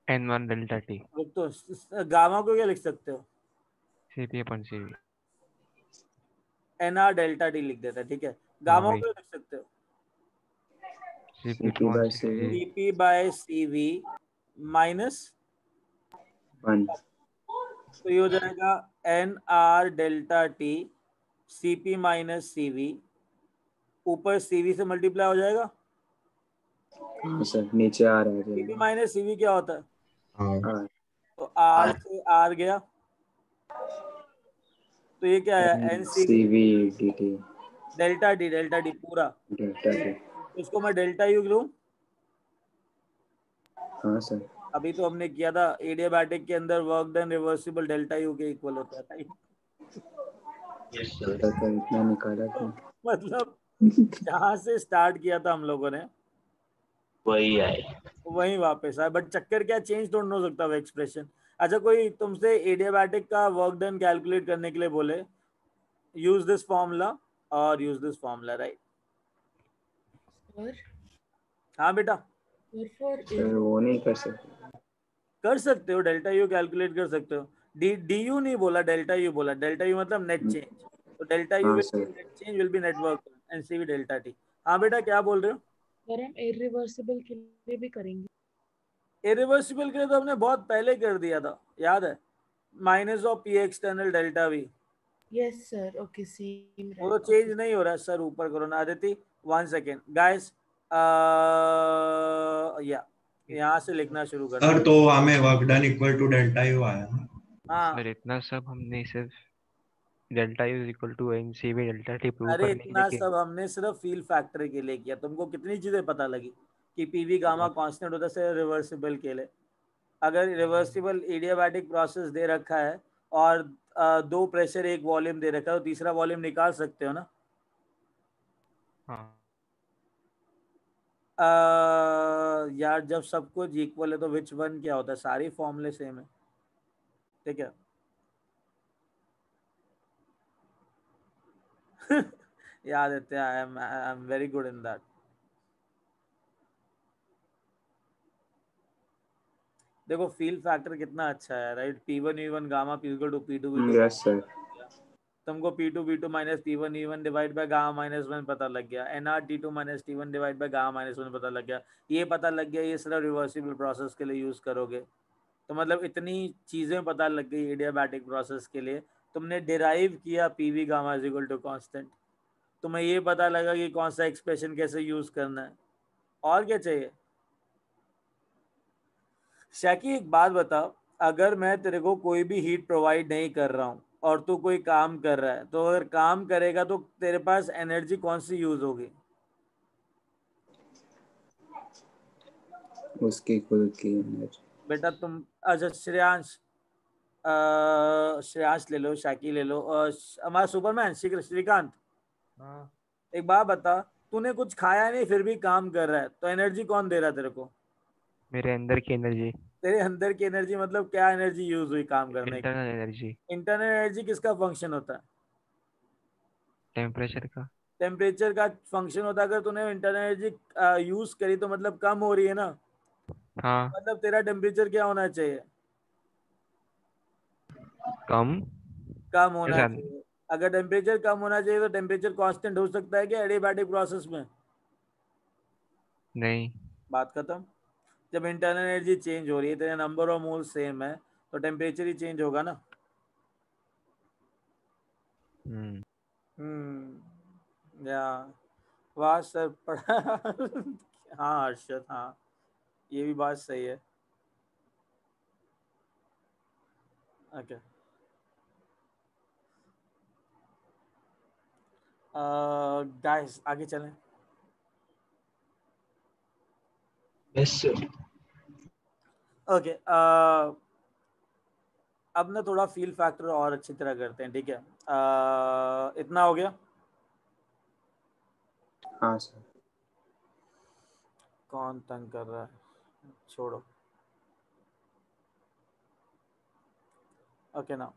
N1 डेल्टा टी तो गामा को क्या लिख सकते हो? सीपी अपन सीवी। NR डेल्टा टी लिख देता है, ठीक है। हाँ गामा को वही क्या लिख सकते हो? CP CP to on by CV. CV CP by CV minus, 1 तो ये हो जाएगा NR delta T CP minus CV, ऊपर CV से मल्टीप्लाई हो जाएगा। हाँ सर नीचे आ रहा CP है माइनस CV क्या होता है? हाँ तो R से R गया, तो ये क्या आया? NCV CV DT delta T पूरा, डेल्टा टी इसको मैं डेल्टा यू लूं। हाँ सर अभी तो हमने किया था एडियाबैटिक के अंदर work done reversible delta U के इक्वल होता है, right? यस सर तो इतना निकाला था मतलब जहां से स्टार्ट किया था हम लोगों ने वही है वहीं वापस आए, बट चक्कर क्या, चेंज तो नहीं हो सकता वो एक्सप्रेशन। अच्छा कोई तुमसे एडियाबैटिक का वर्क डन कैलकुलेट करने के लिए बोले, यूज दिस फॉर्मूला और यूज दिस फॉर्मूला, राइट? और हाँ बेटा फॉर सर वो नहीं कर सकते कर सकते हो, डेल्टा यू कैलकुलेट कर सकते हो। डी यू नहीं बोला, डेल्टा यू बोला। डेल्टा यू मतलब नेट चेंज, तो डेल्टा यू हाँ will be sir net change will be network NCV delta T. हाँ बेटा क्या बोल रहे हो? सर हम इरिवर्सिबल के लिए भी करेंगे। इरिवर्सिबल के लिए तो हमने बहुत पहले कर दिया था, याद है? Minus of P external delta we, yes sir okay same वो तो चेंज नहीं हो रहा है सर। ऊपर करो ना आदिति, 1 सेकेंड गाइस, या यहाँ से लिखना शुरू करते सर हैं। तो हमें work done equal to delta U आया ना। हाँ सर इतना सब हमने सिर्फ delta U is equal to N C V delta T prove अरे करने के लिए इतना किया। सब हमने सिर्फ फील फैक्टर के लिए किया। तुमको कितनी चीजें पता लगी कि पीवी गामा कांस्टेंट होता है रिवर्सिबल के लिए। अगर रिवर्सिबल एडियाबैटिक प्रोसेस दे रखा है और दो प्रेशर एक वॉल्यूम दे रखा है, तो तीसरा वॉल्यूम निकाल सकते हो ना? हाँ यार जब सब कुछ इक्वल है तो विच वन क्या होता है? सारी फॉर्मूले सेम है, ठीक है। याद है, I am very good in that. देखो फील फैक्टर कितना अच्छा है, right? P1 gamma P2 P2 yes sir तुमको P2 minus P1 divide by gamma minus one पता लग गया। NR T2 minus T1 divide by gamma minus one पता लग गया। ये पता लग गया, ये सिर्फ रिवर्सिबल प्रोसेस के लिए यूज करोगे। तो मतलब इतनी चीजें पता लग गई एडियाबैटिक प्रोसेस के लिए। तुमने डिराइव किया PV gamma is equal to constant, तुम्हें ये पता लगा कि कौन सा एक्सप्रेशन कैसे यूज करना है। और क्या चाहिए? शैकी एक बात बता, अगर मैं तेरे को कोई भी हीट प्रोवाइड नहीं कर रहा हूँ और तू कोई काम कर रहा है, तो अगर काम करेगा तो तेरे पास एनर्जी कौन सी यूज होगी? उसकी खुद की एनर्जी बेटा तुम, अच्छा श्रेयांश, श्रेयांश ले लो, शाकी ले लो, हमारा सुपरमैन श्रीकांत, हाँ एक बात बता, तूने कुछ खाया नहीं फिर भी काम कर रहा है, तो एनर्जी कौन दे रहा है तेरे को? मेरे अंदर की एनर्जी, तेरे अंदर की एनर्जी, मतलब क्या एनर्जी यूज हुई काम करने की? इंटरनल एनर्जी, इंटरनल एनर्जी किसका फंक्शन होता है? टेम्परेचर का। टेम्परेचर का फंक्शन होता है, अगर तूने इंटरनल एनर्जी यूज करी तो मतलब कम हो रही है ना, हाँ मतलब तेरा टेम्परेचर क्या होना चाहिए, कम कम होना ऐसा चाहिए। अगर टेम्परेचर कम होना चाहिए तो टेम्परेचर कांस्टेंट हो सकता है क्या एडियाबैटिक प्रोसेस में? नहीं। बात खत्म। जब इंटरनल एनर्जी चेंज हो रही है, तेरे नंबर ऑफ मोल सेम है, तो टेम्परेचर ही चेंज होगा ना। या वाह सर पढ़ा। हाँ हर्षद, हाँ ये भी बात सही है। ओके गाइस आगे चलें। Yes sir. ओके अब ना थोड़ा फील फैक्टर और अच्छी तरह करते हैं, ठीक है। इतना हो गया। हाँ सर। कौन तंग कर रहा है, छोड़ो। ओके ना,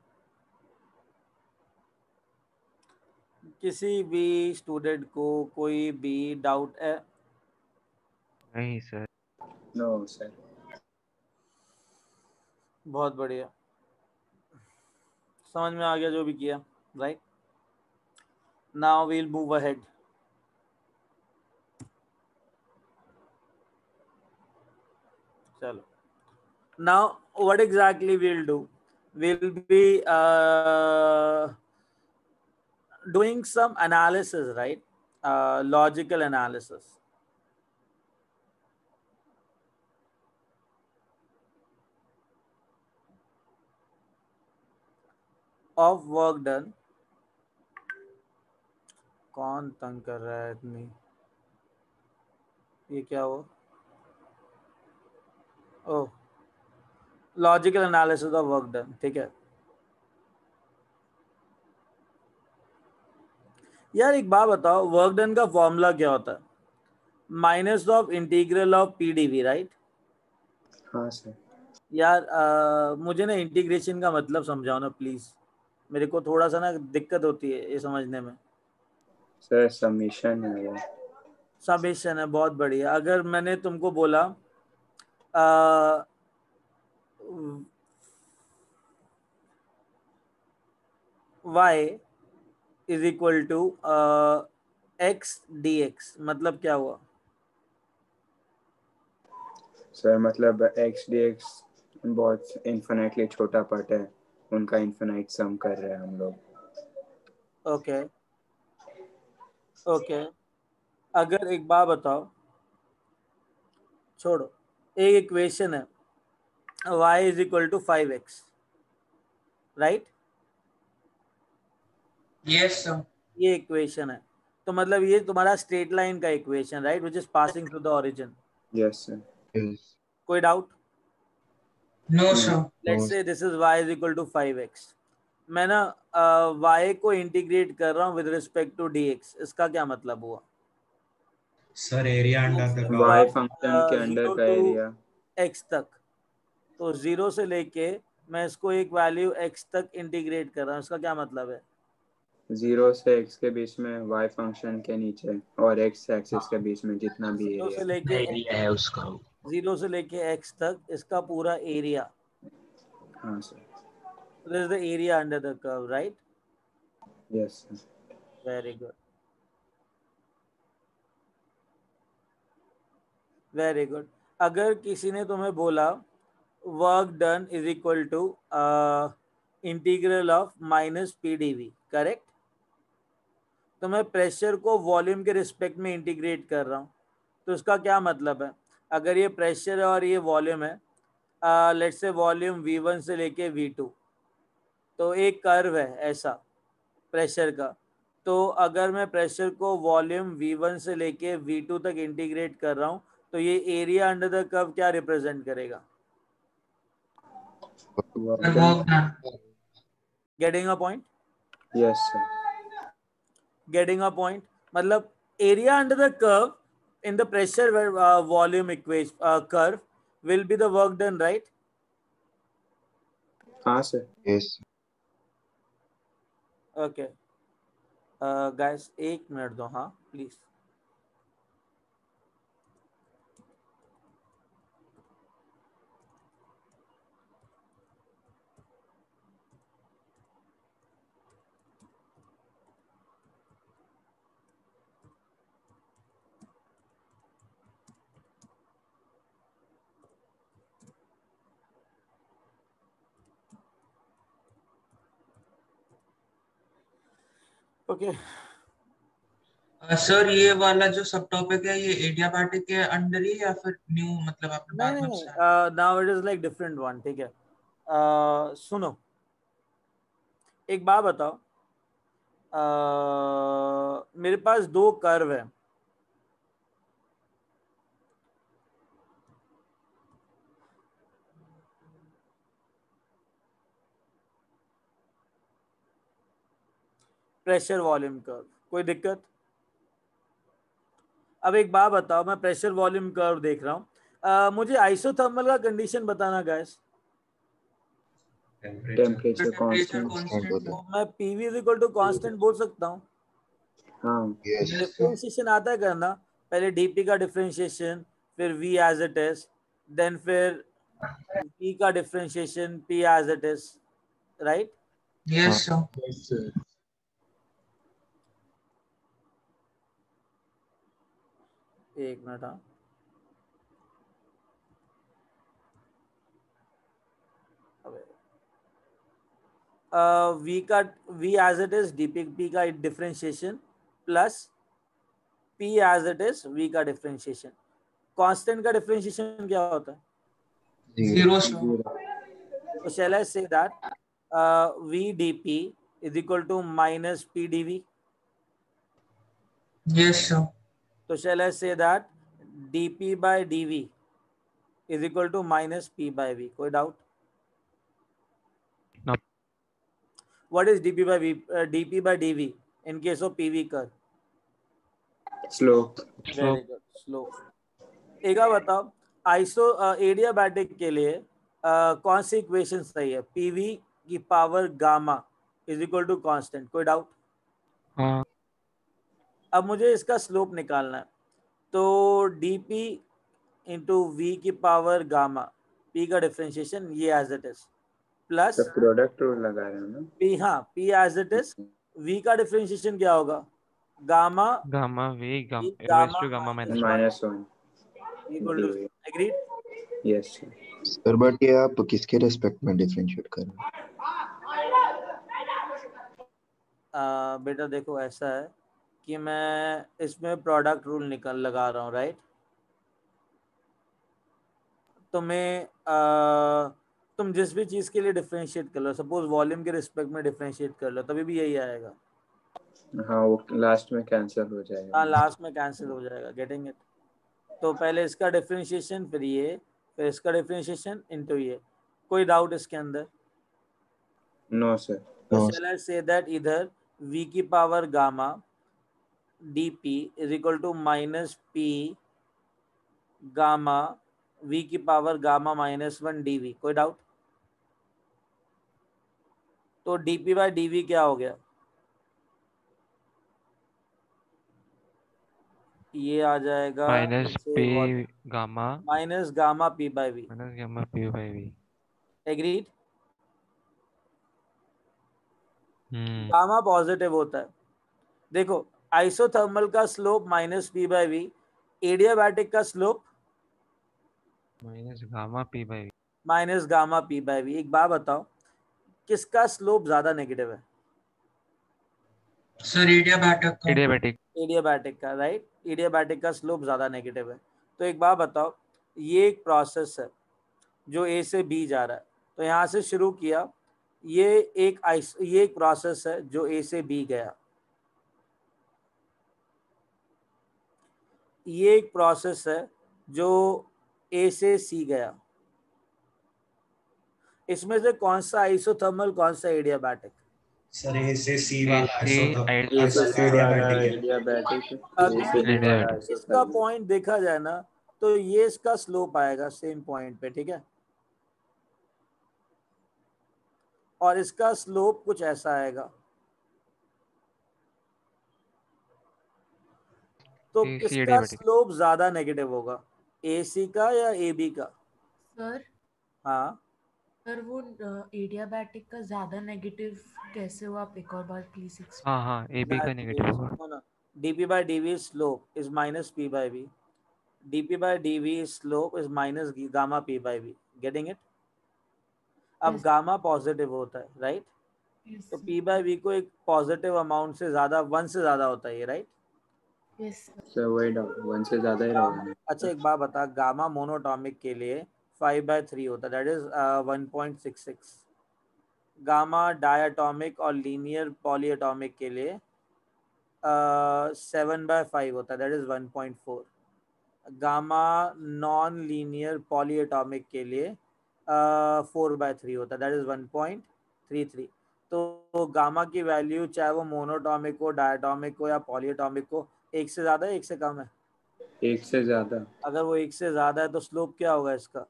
किसी भी स्टूडेंट को कोई भी डाउट है? नहीं सर। No sir. बहुत बढ़िया, समझ में आ गया जो भी किया, right. Now we'll move ahead. चलो, now what exactly we'll do, we'll be doing some analysis, right? Logical analysis of work done. कौन तंग कर रहा है इतनी, ये क्या हो? Oh, logical analysis of work done, ठीक है। यार एक बात बताओ, वर्क डन का फॉर्मूला क्या होता है? Minus of integral of PDV, right? हाँ सर। यार मुझे ना इंटीग्रेशन का मतलब समझाओ ना प्लीज, मेरे को थोड़ा सा ना दिक्कत होती है ये समझने में। सर सबमिशन है वो। समेशन है, बहुत बढ़िया। अगर मैंने तुमको बोला y is equal to x dx, मतलब क्या हुआ? सर मतलब एक्स डी एक्स बहुत इन्फिनेटली छोटा पार्ट है, उनका इन्फिनाइट सम कर रहे हैं हम लोग। ओके ओके, अगर एक बात बताओ, छोड़ो, एक इक्वेशन है y is equal to 5x, right? Yes sir. ये इक्वेशन है, तो मतलब ये तुम्हारा स्ट्रेट लाइन का equation, right, which is passing through the origin. Yes sir. Yes. कोई doubt? No no. Sir. Let's say this is y is equal to 5x। मैं ना y को इंटीग्रेट कर रहा हूँ विद रिस्पेक्ट टू dx, इसका क्या मतलब हुआ? Sir area under the Y curve. Function के अंडर 0 का टू एरिया। x तक, तो 0 से लेके मैं इसको एक वैल्यू x तक इंटीग्रेट कर रहा हूँ, इसका क्या मतलब है? 0 से x के बीच में वाई फंक्शन के नीचे और x एक्सिस के बीच में जितना भी 0 एरिया से है। लेके एरिया है उसका। 0 से लेके x तक इसका पूरा एरिया, हाँ sir. This is the area under the curve, right? Yes sir. Very good, very good. अगर किसी ने तुम्हें बोला work done is equal to integral of minus PDV, correct? तो मैं प्रेशर को वॉल्यूम के रिस्पेक्ट में इंटीग्रेट कर रहा हूँ, तो इसका क्या मतलब है? अगर ये प्रेशर है और ये वॉल्यूम है, लेट्स से वॉल्यूम V1 से लेके V2, तो एक कर्व है ऐसा प्रेशर का, तो अगर मैं प्रेशर को वॉल्यूम V1 से लेके V2 तक इंटीग्रेट कर रहा हूँ, तो ये एरिया अंडर द कर्व क्या रिप्रेजेंट करेगा? Work work done. Done. Getting a point? Yes sir. Getting a point, मतलब area under the curve in the pressure volume equation curve will be the work done, right? हाँ sir. Yes. Okay guys 1 minute दो, हाँ please. Okay sir ये वाला जो सब topic है ये एडियाबैटिक के अंडर ही या फिर न्यू मतलब आपने नहीं बाद में नहीं, start- now it is like different one, ठीक है। सुनो, एक बात बताओ, मेरे पास 2 कर्व है, प्रेशर वॉल्यूम कर्व, कोई दिक्कत? अब एक बात बताओ, मैं प्रेशर वॉल्यूम कर्व देख रहा हूँ, मुझे आइसोथर्मल का कंडीशन बताना guys. Temperature temperature constant. Constant तो मैं PV is equal to constant बोल सकता हूँ। हाँ यस सर डिफरेंशिएशन आता है करना, पहले डीपी का डिफरेंशिएशन, फिर V as it is, then फिर पी का differentiation, P as it is, right? Yes sir एक मिनट, हाँ। वी का V as it is DP P का differentiation plus P as it is V का differentiation. Constant का differentiation क्या होता है? Zero sir zero. तो shall I say that v dp is equal to minus p dv? Yes sir तो shall I say that dp by dv is equal to minus p by v? कोई doubt? No. What is dp by v? Dp by dv in case of pv curve? Slope. Very good, slow. एक बार बताओ, iso adiabatic के लिए कौन सी equation सही है? PV की power gamma is equal to constant, doubt डाउट? हाँ अब मुझे इसका स्लोप निकालना है, तो dp इंटू वी की पावर गामा, p का डिफरेंशिएशन ये एज इट इज, प्लस तो प्रोडक्ट रूल लगा रहे हो ना? p, हाँ p as it is, v का डिफरेंशिएशन क्या होगा? Gamma gamma V v gamma raise gamma to gamma minus minus -1 equal to, agreed? Yes sir. Sir but ये आप किसके रेस्पेक्ट में डिफरेंशिएट कर रहे हैं? बेटा देखो, ऐसा है कि मैं इसमें प्रोडक्ट रूल निकल लगा रहा हूँ, राइट? तो मैं तुम जिस भी चीज़ के लिए डिफरेंशिएट कर लो, सपोज वॉल्यूम के रिस्पेक्ट में डिफरेंशिएट कर लो, तभी भी यही आएगा। हाँ वो लास्ट में कैंसिल हो जाएगा। हाँ, लास्ट में कैंसिल हो जाएगा, गेटिंग इट? तो पहले इसका डिफरेंशिएशन, फिर ये, फिर इसका डिफरेंशिएशन इनटू ये। कोई डाउट इसके अंदर? No sir. तो No, shall I say that इधर v की power gamma dp is equal to minus p gamma v की पावर गामा -1 dv। कोई डाउट? तो dp बाय dv क्या हो गया? ये आ जाएगा minus P gamma minus gamma p by v, minus gamma P by V. Agreed? Hmm gamma positive होता है। देखो, आइसोथर्मल का slope minus p by v, adiabatic का slope minus gamma P by V. Minus gamma p by v। एक बात बताओ, किसका स्लोप ज्यादा नेगेटिव है? सर एडियाबैटिक का एडियाबैटिक। एडियाबैटिक का, राइट? एडियाबैटिक का स्लोप ज्यादा नेगेटिव है। तो एक बात बताओ, ये एक प्रोसेस है जो ए से बी जा रहा है, तो यहाँ से शुरू किया, ये एक प्रोसेस है जो ए से बी गया, ये एक प्रोसेस है जो ए से सी गया। इसमें से कौन सा आइसोथर्मल, कौन सा एडियाबैटिक? सर ए से सी वाला ए ए से सी वाला एडियाबैटिक है। एडियाबैटिक, ए से अभी बी वाला एडियाबैटिक। इसका आइसोथर्मल। पॉइंट देखा जाए ना, तो ये इसका स्लोप आएगा सेम पॉइंट पे, ठीक है? और इसका स्लोप कुछ ऐसा आएगा, तो AC किसका adiabatic. स्लोप ज्यादा नेगेटिव होगा, AC का या AB का? सर हाँ सर वो एडियाबैटिक का ज्यादा नेगेटिव कैसे हुआ, आप एक और बार प्लीज एक्सप्लेन। हाँ AB का नेगेटिव होगा. dp by dv slope is minus p by v. dp by dv slope is minus gamma p by v. Getting it? अब Yes. गामा पॉजिटिव होता है, राइट? यस तो p by v को एक positive amount से ज्यादा, 1 से ज्यादा होता है ये, राइट? यस सर वही डाउट 1 से ज्यादा ही रहेगा। अच्छा एक बात बता, गामा मोनोटॉमिक के लिए 5/3 होता है, दैट इज 1.66। गामा डायटॉमिक और लीनियर पॉलीएटॉमिक के लिए 7/5 होता है, that is 1.4। Gamma non linear polyatomic के लिए 4/3 होता है, दैट इज 1.33। तो गामा की वैल्यू चाहे वो मोनोटॉमिक हो, डायटॉमिक हो या पॉलीएटॉमिक हो, एक से ज्यादा है, एक से कम है? 1 से ज्यादा अगर वो एक से ज्यादा है तो स्लोप क्या होगा इसका?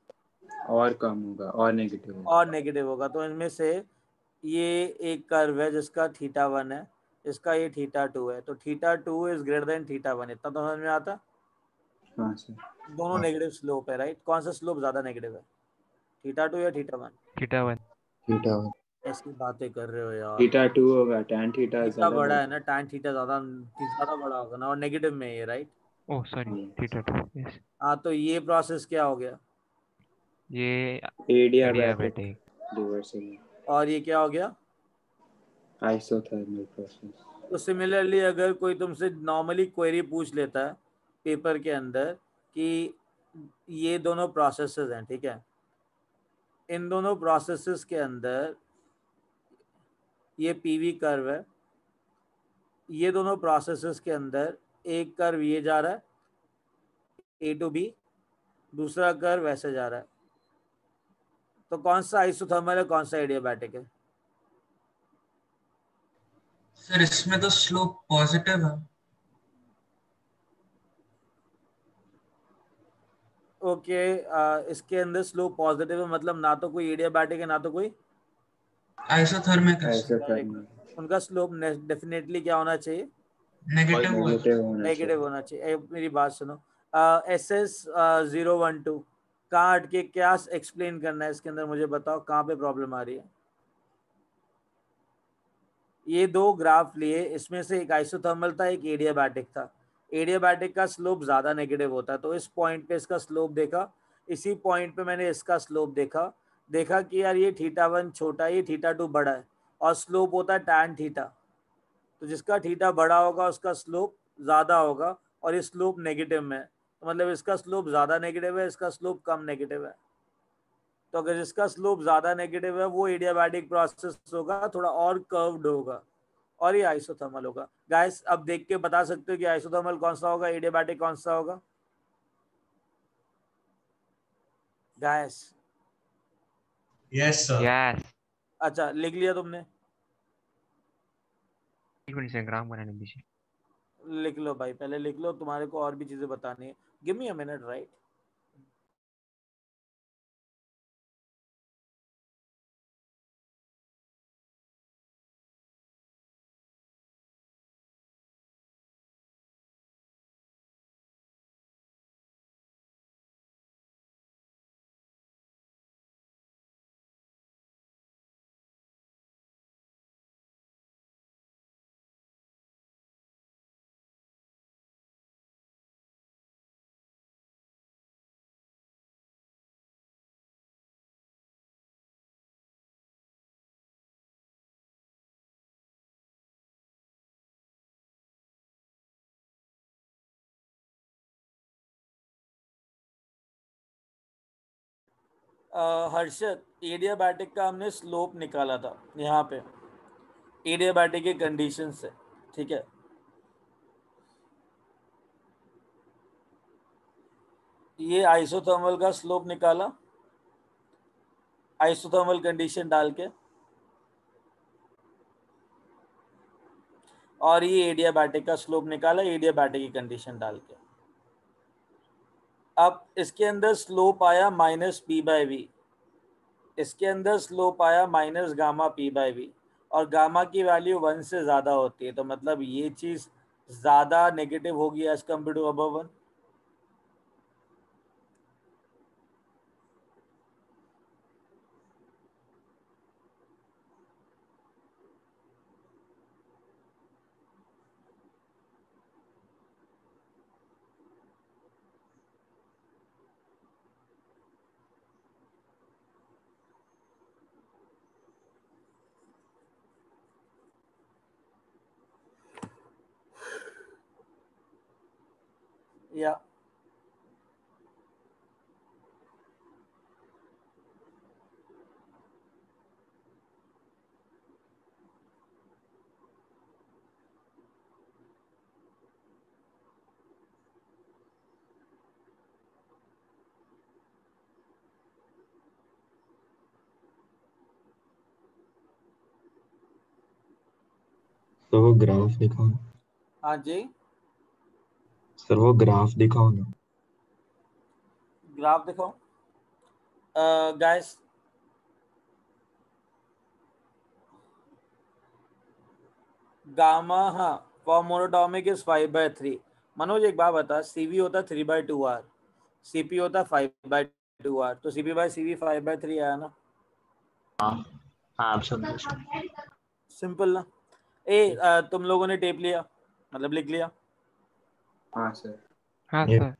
और कम होगा और नेगेटिव होगा। और नेगेटिव होगा। तो इनमें से ये एक कर्व है जिसका θ1 है, इसका ये θ2 है, तो θ2 इज ग्रेटर देन θ1। इतना तो समझ में आता? हाँ सर। दोनों नेगेटिव स्लोप है, राइट? कौन सा स्लोप ज्यादा नेगेटिव है, θ2 या θ1? θ1. थीटा ऐसी बातें कर रहे हो यार। θ2 होगा, tan थीटा थीटा ज्यादा बड़ा बड़ा। है ना, tan थीटा ज्यादा बड़ा होगा ना, और नेगेटिव में ये, राइट? Oh sorry, θ2. Yes. हाँ, तो ये प्रोसेस क्या हो गया? ये एडियाबैटिक adiabatic. रिवर्सिबल और ये क्या हो गया? Isothermal process. तो सिमिलरली अगर कोई तुमसे नॉर्मली क्वेरी पूछ लेता है पेपर के अंदर कि ये दोनों प्रोसेसेस हैं, ठीक है, इन दोनों प्रोसेसेस के अंदर ये पीवी कर्व है, ये दोनों प्रोसेसेस के अंदर एक कर्व ये जा रहा है A to B, दूसरा कर्व ऐसे जा रहा है, तो कौन सा आइसोथर्मल है, कौन सा एडियाबैटिक है? सर इसमें तो स्लोप पॉजिटिव है। ओके, इसके अंदर स्लोप पॉजिटिव है, मतलब ना तो कोई एडियाबैटिक है ना तो कोई आइसोथर्मिक है सर। आइसोथर्मल उनका स्लोप डेफिनेटली क्या होना चाहिए? नेगेटिव हुआ। नेगेटिव होना नेगेटिव चाहिए। होना चाहिए। मेरी बात सुनो, SS 012 कहाँ अटके, क्या एक्सप्लेन करना है इसके अंदर, मुझे बताओ कहाँ पे प्रॉब्लम आ रही है? ये दो ग्राफ लिए, इसमें से एक आइसोथर्मल था, एक एडियाबैटिक था। एडियाबैटिक का स्लोप ज्यादा नेगेटिव होता है, तो इस पॉइंट पे इसका स्लोप देखा, इसी पॉइंट पे मैंने इसका स्लोप देखा, देखा कि यार ये θ1 छोटा है, ये θ2 बड़ा है, और स्लोप होता है tan थीटा, तो जिसका थीटा बड़ा होगा उसका स्लोप ज्यादा होगा, और ये स्लोप नेगेटिव में है, तो मतलब इसका स्लोप ज्यादा नेगेटिव है, इसका स्लोप कम नेगेटिव है। तो अगर जिसका स्लोप ज्यादा नेगेटिव है वो एडियाबैटिक प्रोसेस होगा, थोड़ा और कर्व्ड होगा, और ये आइसोथर्मल होगा। गाइस अब देख के बता सकते हो कि आइसोथर्मल कौन सा होगा, एडियाबैटिक कौन सा होगा? Guys yes sir. Yes. अच्छा लिख लिया तुमने? एक मिनट से ग्राम बनाने दीजिए. लिख लो भाई, पहले लिख लो, तुम्हारे को और भी चीजें बतानी है। Give me a minute, right? Harshad, adiabatic का हमने स्लोप निकाला था यहाँ पे एडियाबैटिक के कंडीशन से, ठीक है? ये आइसोथर्मल का स्लोप निकाला आइसोथर्मल कंडीशन डाल के, और ये एडियाबैटिक का स्लोप निकाला एडियाबैटिक की कंडीशन डाल के। अब इसके अंदर स्लोप आया -p/v, इसके अंदर स्लोप आया -γ p/v, और गामा की वैल्यू 1 से ज़्यादा होती है, तो मतलब ये चीज़ ज्यादा नेगेटिव होगी as compare to above one? या तो वो ग्राफ दिखाओ। हाँ जी, सर वो ग्राफ दिखाओ ना। ग्राफ दिखाओ। गाइस गामा, हाँ, फॉर मोनोटॉमिक इज 5/3। मनोज एक बात बता, सीवी होता 3/2r, सीपी होता 5/2r, तो सीपी बाय सीवी 5/3 आया ना? हाँ हाँ, आप समझो। सिंपल ना? तुम लोगों ने टेप लिया, मतलब लिख लिया? हाँ सर। हाँ ये सर।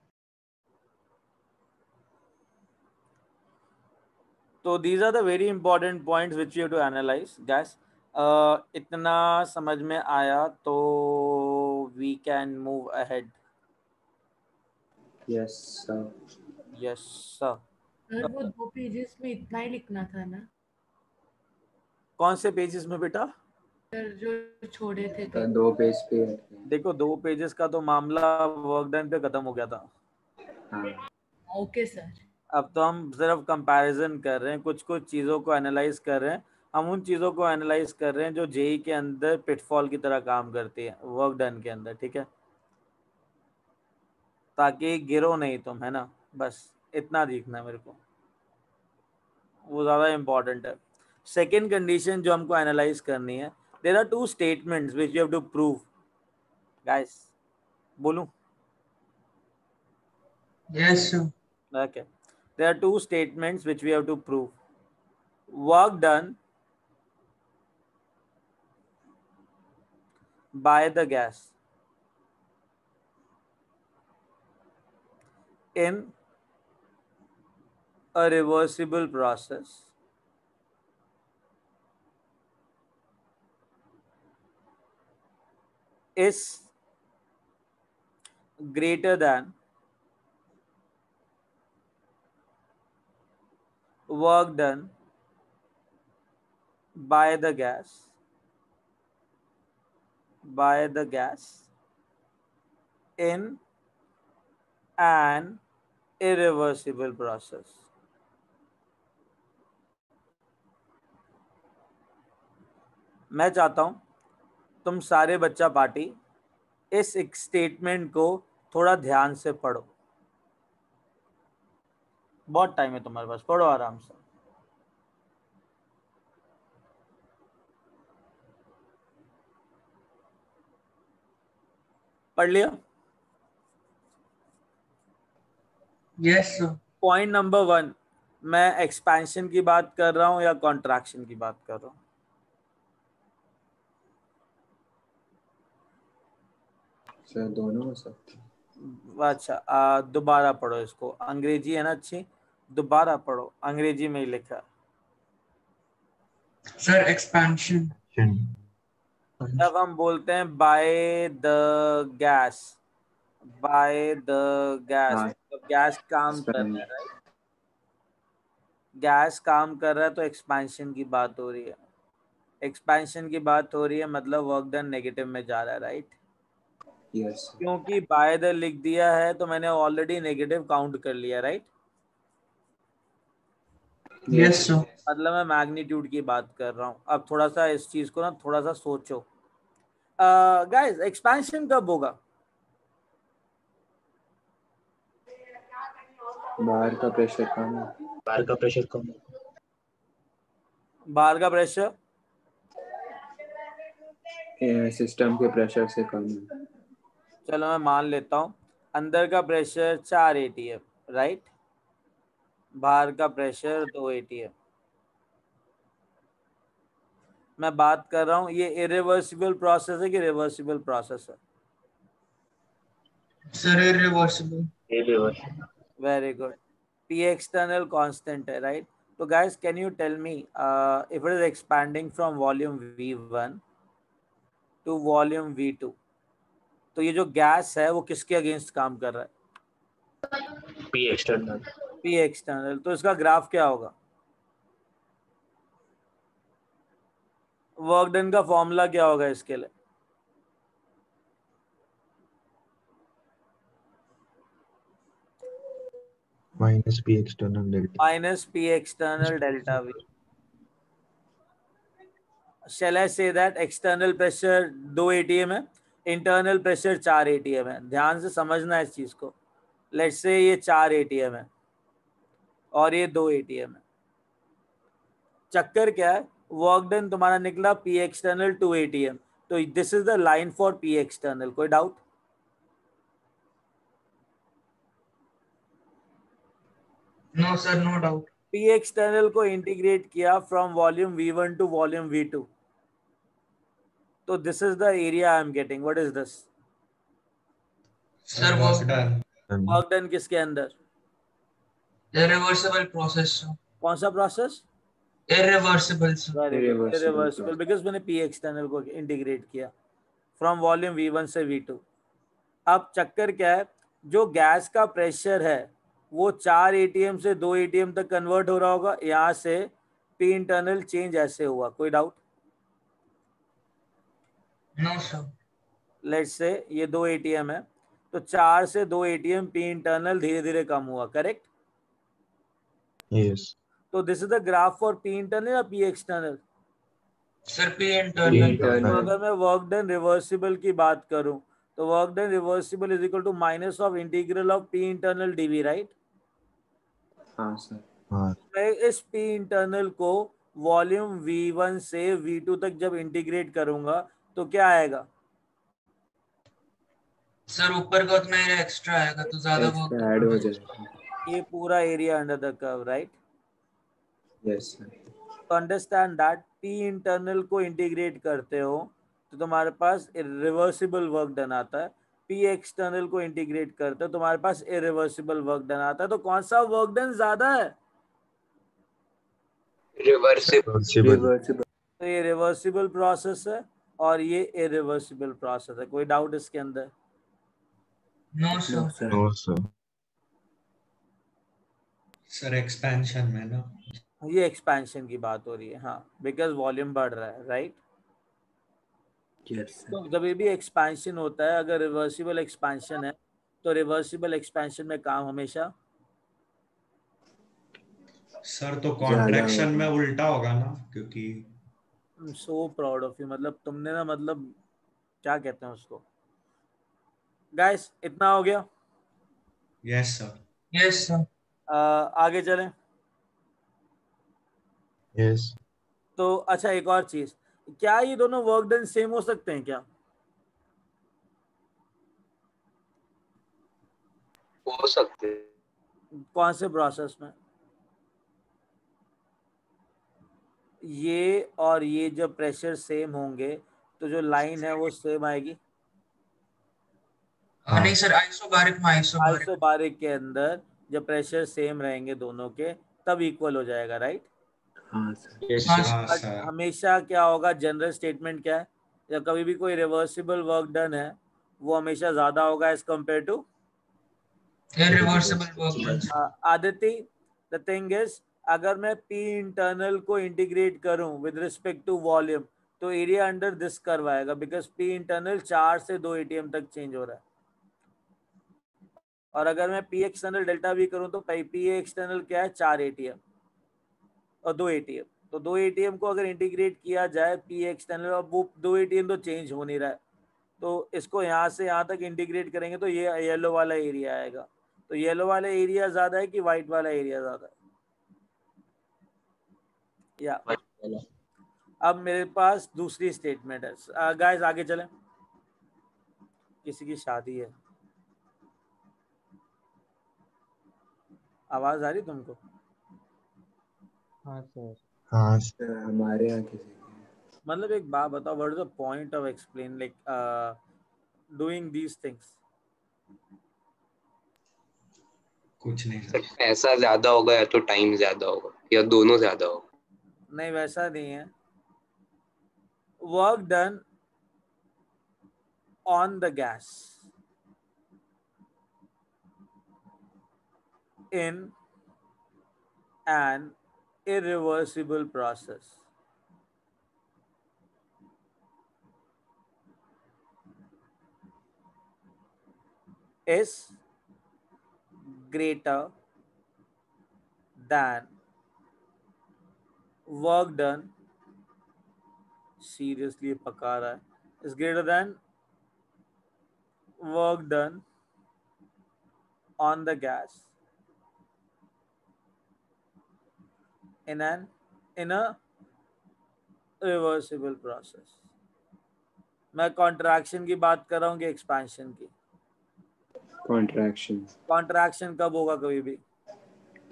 तो these are the very important points which you have to analyze, guys. इतना समझ में आया तो we can move ahead. Yes sir. Yes sir. Sir वो 2 पेजेस में इतना ही लिखना था ना कौन से पेजेस में बेटा? सर, जो छोड़े थे सर 2 पेज पे है। देखो 2 पेजेस का तो मामला वर्क डन पे खत्म हो गया था। हाँ ओके सर। अब तो हम सिर्फ कंपैरिजन कर रहे हैं, कुछ कुछ चीज़ों को एनालाइज कर रहे हैं। हम उन चीज़ों को एनालाइज कर रहे हैं जो जेई के अंदर पिटफॉल की तरह काम करती है वर्क डन के अंदर, ठीक है? ताकि गिरो नहीं तुम, है ना? बस इतना दिखना है मेरे को, वो ज़्यादा इम्पॉर्टेंट है। सेकेंड कंडीशन जो हमको एनालाइज करनी है, there are 2 statements which you have to prove. Guys बोलूं? Yes, sir. Okay, there are 2 statements which we have to prove. Work done by the gas in a reversible process is greater than work done by the gas in an irreversible process. मैं चाहता हूं तुम सारे बच्चा party इस statement को थोड़ा ध्यान से पढ़ो। बहुत टाइम है तुम्हारे पास, पढ़ो आराम से। पढ़ लिया? Yes, sir. पॉइंट नंबर 1, मैं एक्सपेंशन की बात कर रहा हूं या कॉन्ट्रैक्शन की बात कर रहा हूं? सर दोनों हो सकते हैं। अच्छा, दोबारा पढ़ो इसको, अंग्रेजी है ना अच्छी, दोबारा पढ़ो, अंग्रेजी में ही लिखा है। Sir, expansion. जब हम बोलते हैं by the gas, by the gas, हाँ तो गैस काम कर रहा है, राइट? गैस काम कर रहा है तो एक्सपेंशन की बात हो रही है। एक्सपेंशन की बात हो रही है मतलब वर्क डन नेगेटिव में जा रहा है, राइट? यस क्योंकि बाय द लिख दिया है तो मैंने ऑलरेडी नेगेटिव काउंट कर लिया, राइट? Yes, sir. मतलब मैं मैग्नीट्यूड की बात कर रहा हूँ। अब थोड़ा सा इस चीज को ना थोड़ा सा सोचो। गाइस एक्सपेंशन कब होगा? बाहर का प्रेशर कम है। बाहर का प्रेशर कम है। बाहर का प्रेशर सिस्टम के प्रेशर से कम है। चलो मैं मान लेता हूँ अंदर का प्रेशर 4 ATM, राइट, बाहर का प्रेशर 2 ATM। मैं बात कर रहा हूँ ये इरिवर्सिबल प्रोसेस है कि रिवर्सिबल प्रोसेस है? Sir irreversible. Very good. P external constant है, राइट। तो guys can you tell me if it is expanding from volume V1 to volume V2, तो ये जो गैस है वो किसके अगेंस्ट काम कर रहा है? P external. P external। तो इसका ग्राफ क्या होगा? वर्क डन का फॉर्मूला क्या होगा इसके लिए? Minus P external delta. Minus P external delta V। Shall I say that external pressure 2 ATM है, इंटरनल प्रेशर 4 ATM है? ध्यान से समझना इस चीज को। लेट्स से ये 4 ATM है और ये 2 ATM है। चक्कर क्या है, वर्क डन तुम्हारा निकला P external 2 ATM, तो this is the line for P external। कोई doubt? No sir, no doubt. P external को इंटीग्रेट किया from volume V1 to volume V2, तो this is the area I am getting. What is this? Sir work done. Work done किसके अंदर? Irreversible process. कौन सा process? Irreversible sir. Irreversible, because मैंने P external को integrate किया from volume V1 से V2। अब चक्कर क्या है, जो गैस का प्रेशर है वो 4 ATM से 2 ATM तक कन्वर्ट हो रहा होगा, यहाँ से P इंटरनल चेंज ऐसे हुआ। कोई डाउट? No sir. लेट्स से ये 2 ATM है, तो 4 से 2 ATM P इंटरनल धीरे धीरे कम हुआ, करेक्ट? Yes. तो this is the graph for P internal या P external? Sir P internal. तो अगर मैं वर्क डन रिवर्सिबल की बात करूं तो work done reversible is equal to minus of integral of P internal dV, राइट? हाँ सर। हाँ. मैं इस P इंटरनल को वॉल्यूम V1 से V2 तक जब इंटीग्रेट करूंगा तो क्या आएगा? सर ऊपर का उतना एरिया एक्स्ट्रा आएगा तो ज्यादा वर्क एक्स्ट्रा ऐड हो जाएगा। ये पूरा area under the curve, right? Yes sir. तो अंडरस्टैंड दैट P इंटरनल को इंटीग्रेट करते हो तो तुम्हारे पास इरिवर्सिबल वर्क डन आता है, P एक्सटर्नल को इंटीग्रेट करते हो तुम्हारे पास इरिवर्सिबल वर्क डन आता है। तो कौन सा वर्क डन ज्यादा है? रिवर्सिबल। तो ये रिवर्सिबल प्रोसेस है और ये इरिवर्सिबल प्रोसेस है। कोई डाउट इसके अंदर? No sir. No, sir. Sir expansion में ना। ये एक्सपेंशन की बात हो रही है, हाँ, बिकॉज वॉल्यूम बढ़ रहा है, राइट? Yes sir. तो जब भी एक्सपेंशन होता है, अगर रिवर्सिबल एक्सपेंशन है तो रिवर्सिबल एक्सपेंशन में काम हमेशा सर तो कॉन्ट्रैक्शन में उल्टा होगा ना, क्योंकि सो प्राउड ऑफ यू। मतलब तुमने ना, मतलब क्या कहते हैं उसको। गाइस इतना हो गया। Yes sir. Yes sir. आगे चलें। Yes. तो अच्छा, एक और चीज, क्या ये दोनों वर्क डन सेम हो सकते हैं क्या? हो सकते हैं। कौन से प्रोसेस में? ये और ये जब प्रेशर सेम होंगे तो जो लाइन है वो सेम आएगी। हाँ नहीं सर, आइसोबारिक में आइसोबारिक के अंदर जब प्रेशर सेम रहेंगे दोनों के तब इक्वल हो जाएगा, राइट? हाँ सर। हाँ बट सर। हमेशा क्या होगा, जनरल स्टेटमेंट क्या है, जब कभी भी कोई रिवर्सिबल वर्क डन है वो हमेशा ज्यादा होगा as compare to irreversible work done. Aditi. The thing is, अगर मैं P इंटरनल को इंटीग्रेट करूं विद रिस्पेक्ट टू वॉल्यूम तो एरिया अंडर दिस कर्व आएगा, बिकॉज P इंटरनल 4 से 2 ATM तक चेंज हो रहा है। और अगर मैं P एक्सटर्नल डेल्टा V करूं तो P एक्सटर्नल क्या है, 4 ATM और 2 ATM। तो 2 ATM को अगर इंटीग्रेट किया जाए P एक्सटर्नल, अब वो 2 ATM तो चेंज हो नहीं रहा है, तो इसको यहाँ से यहाँ तक इंटीग्रेट करेंगे तो ये येलो वाला एरिया आएगा। तो येलो वाला एरिया ज्यादा है कि व्हाइट वाला एरिया ज्यादा है? या अब मेरे पास दूसरी स्टेटमेंट है। गाइस आगे चलें। किसी की शादी है। आवाज आ रही तुमको? हाँ सर। हाँ हमारे यहाँ किसी की मतलब एक बात बताओ, what is the point of explain like doing these things? कुछ नहीं सर सर। पैसा ज्यादा होगा या तो टाइम ज्यादा होगा या दोनों ज्यादा होगा। नहीं, वैसा नहीं है। Work done on the gas in an irreversible process is greater than work done, seriously पका रहा है, is greater than work done on the gas in a reversible process. मैं कॉन्ट्रैक्शन की बात कर रहा हूँ कि एक्सपेंशन की? कॉन्ट्रैक्शन। कॉन्ट्रैक्शन कब होगा? कभी भी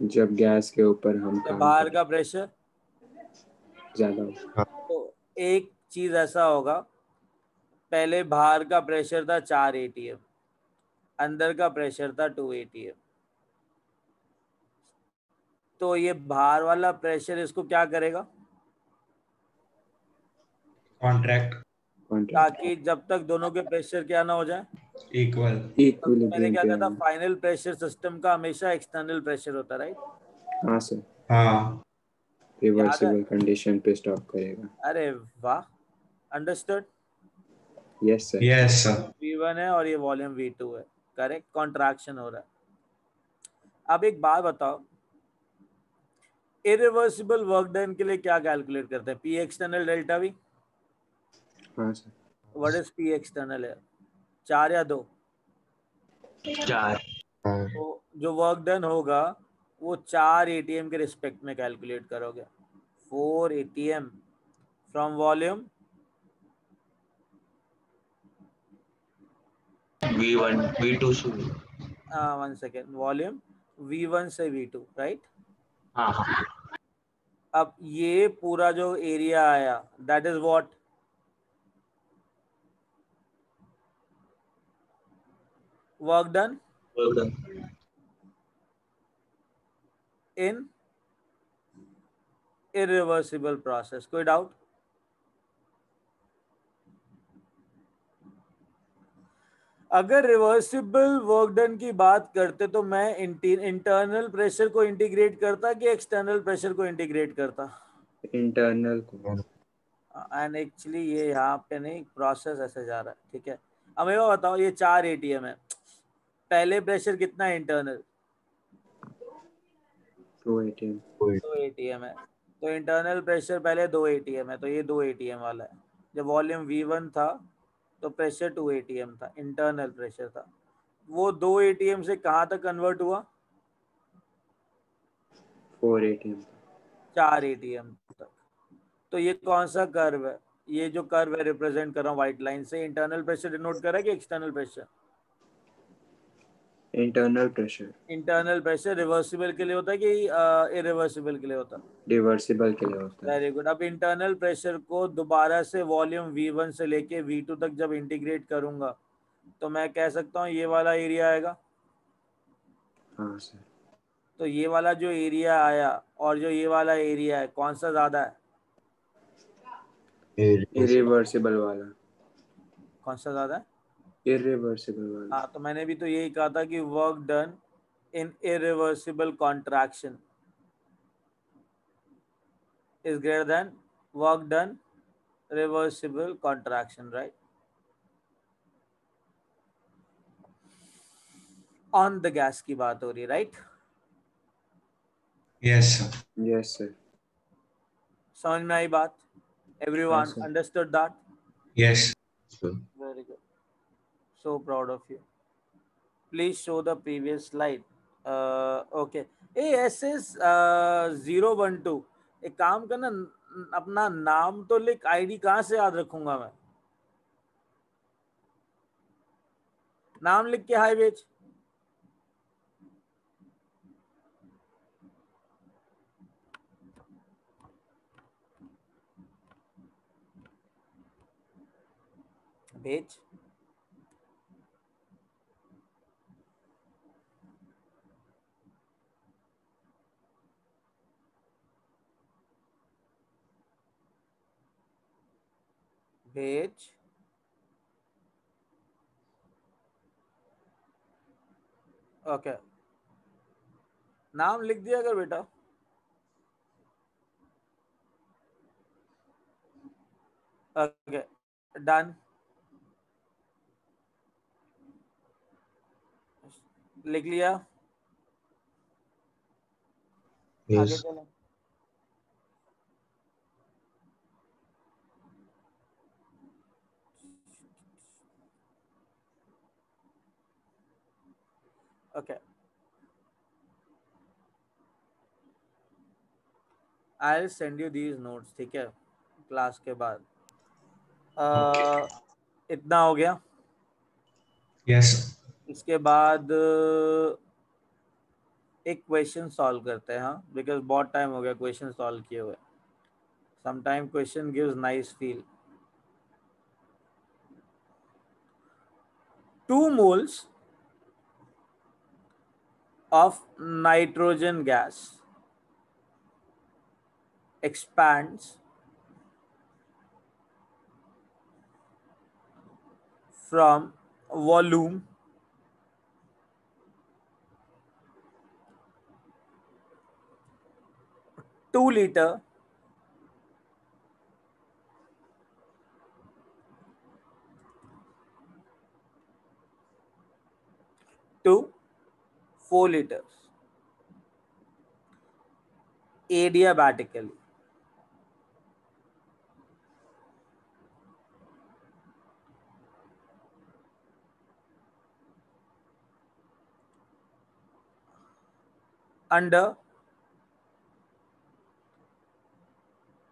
जब गैस के ऊपर हम जब काम बाहर करें का प्रेशर ज्यादा हो। तो एक चीज ऐसा होगा, पहले बाहर का प्रेशर था 4 ATM, अंदर का प्रेशर था 2 ATM। तो ये बाहर वाला प्रेशर इसको क्या करेगा? कॉन्ट्रैक्ट ताकि जब तक दोनों के प्रेशर क्या ना हो जाए, इक्वल। मैंने इक्विलिब्रियम क्या पे कहा था, आए। फाइनल प्रेशर सिस्टम का हमेशा एक्सटर्नल प्रेशर होता है, राइट? हाँ सर, हाँ याद है? रिवर्सिबल कंडीशन पे स्टॉप करेगा। अरे वाह, understood. Yes sir. Yes sir. V1 है और ये वॉल्यूम V2 है, करेक्ट? कॉन्ट्रैक्शन हो रहा है। अब एक बात बताओ, इरिवर्सिबल वर्क डन के लिए क्या कैलकुलेट करते हैं? P external delta V। हाँ sir. What is P external है? 4 या 2? 4। तो जो वर्क डन होगा वो 4 ATM के रिस्पेक्ट में कैलकुलेट करोगे। 4 ATM from volume V1 V2 से। 1 सेकेंड, वॉल्यूम V1 से V2, राइट? हाँ हाँ। अब ये पूरा जो एरिया आया, that is what? Work done in irreversible process. कोई डाउट? अगर रिवर्सिबल वर्क डन की बात करते तो मैं इंटरनल प्रेशर को इंटीग्रेट करता कि एक्सटर्नल प्रेशर को इंटीग्रेट करता? इंटरनल को। एंड एक्चुअली ये यहाँ पे नहीं, प्रोसेस ऐसे जा रहा है, ठीक है? अब ये बताओ, ये 4 ATM है, पहले प्रेशर कितना है इंटरनल? 2 ATM। 2 ATM है, तो इंटरनल प्रेशर पहले 2 ATM है, तो ये 2 ATM वाला है। जब वॉल्यूम V1 था तो प्रेशर 2 ATM था, इंटरनल प्रेशर था। वो 2 ATM से कहाँ तक कन्वर्ट हुआ? 4 ATM। 4 ATM तक। तो ये कौन सा कर्व है? ये जो कर्व है रिप्रेजेंट कर रहा हूँ व्हाइट लाइन से, इंटरनल प्रेशर डिनोट कर रहा है कि external pressure? Internal pressure. Internal pressure reversible के लिए होता है कि इरिवर्सिबल के लिए होता है? रिवर्सिबल के लिए होता है। Very good. अब इंटरनल प्रेशर को दोबारा से वॉल्यूम V1 से लेके V2 तक जब इंटीग्रेट करूंगा तो मैं कह सकता हूँ ये वाला एरिया आएगा। हाँ सर। तो ये वाला जो एरिया आया और जो ये वाला एरिया है, कौन सा ज्यादा है? इरिवर्सिबल वाला। कौन सा ज्यादा है? इरिवर्सिबल वाला। हाँ, तो मैंने भी तो यही कहा था कि work done in irreversible contraction is greater than work done reversible contraction, right? On the gas की बात हो रही है, right? Yes sir. Yes sir. समझ में आई बात? Everyone sir. understood that? Yes. Very good. So proud of you. Please show the previous slide. Okay. ASS 012, एक काम करना, अपना नाम तो लिख, आईडी कहाँ से याद रखूंगा मैं? नाम लिख के हाई भेज। भेज। भेज। ओके, नाम लिख दिया कर बेटा। Okay, done. लिख लिया, आगे यस चलो। Okay, I will send you these notes, ठीक है, क्लास के बाद। इतना हो गया। यस इसके बाद एक क्वेश्चन सॉल्व करते हैं, हाँ, बिकॉज बहुत टाइम हो गया क्वेश्चन सॉल्व किए हुए। Sometime question gives nice feel. 2 moles of nitrogen gas expands from volume (2 liter) to 4 liters adiabatically. Under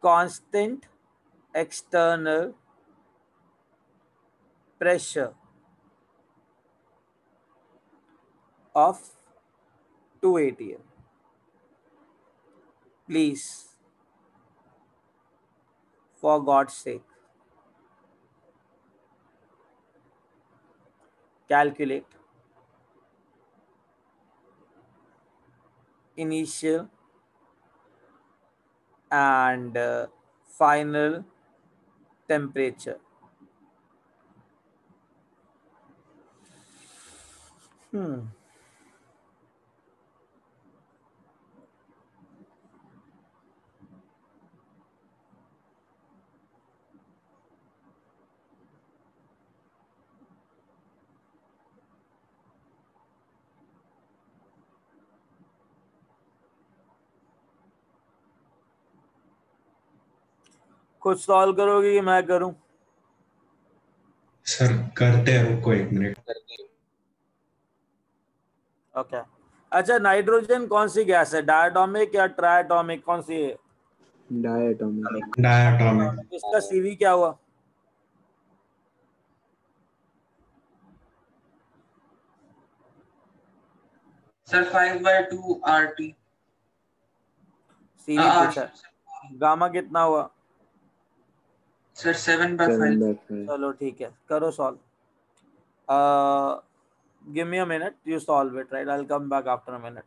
constant external pressure of 2 atm. Please, for God's sake, calculate initial and final temperature. खुद solve करोगे कि मैं करूं? Sir करते हैं, रुको 1 minute. Okay, अच्छा, nitrogen कौन सी गैस है, डायटोमिक या ट्रायटोमिक, कौन सी है? डायटोमिक। डायटोमिक। इसका सीवी क्या हुआ? Sir 5/2 RT। सीवी पूछा है। गामा कितना हुआ? सर 7/5। चलो ठीक है, करो solve. Give me a minute, you solve it, right? I will come back after a minute.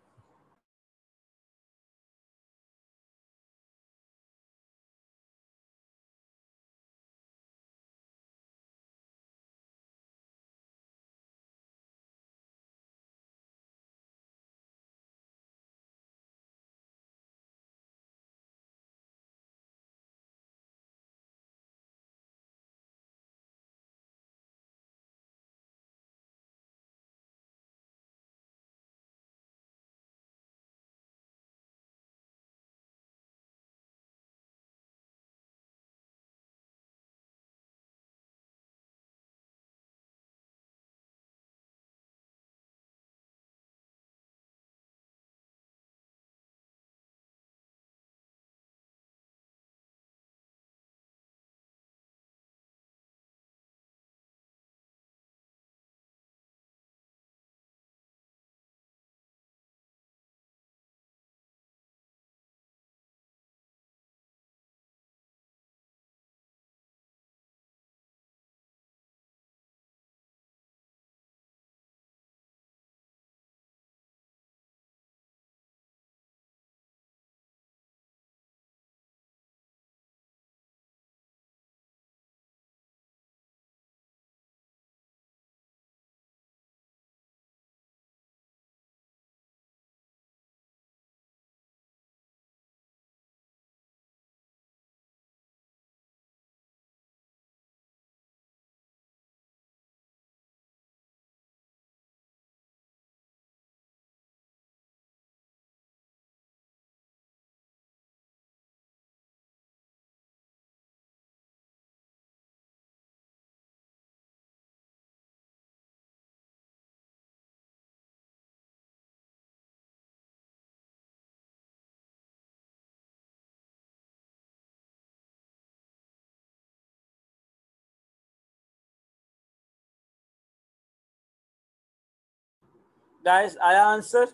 Guys आया आंसर?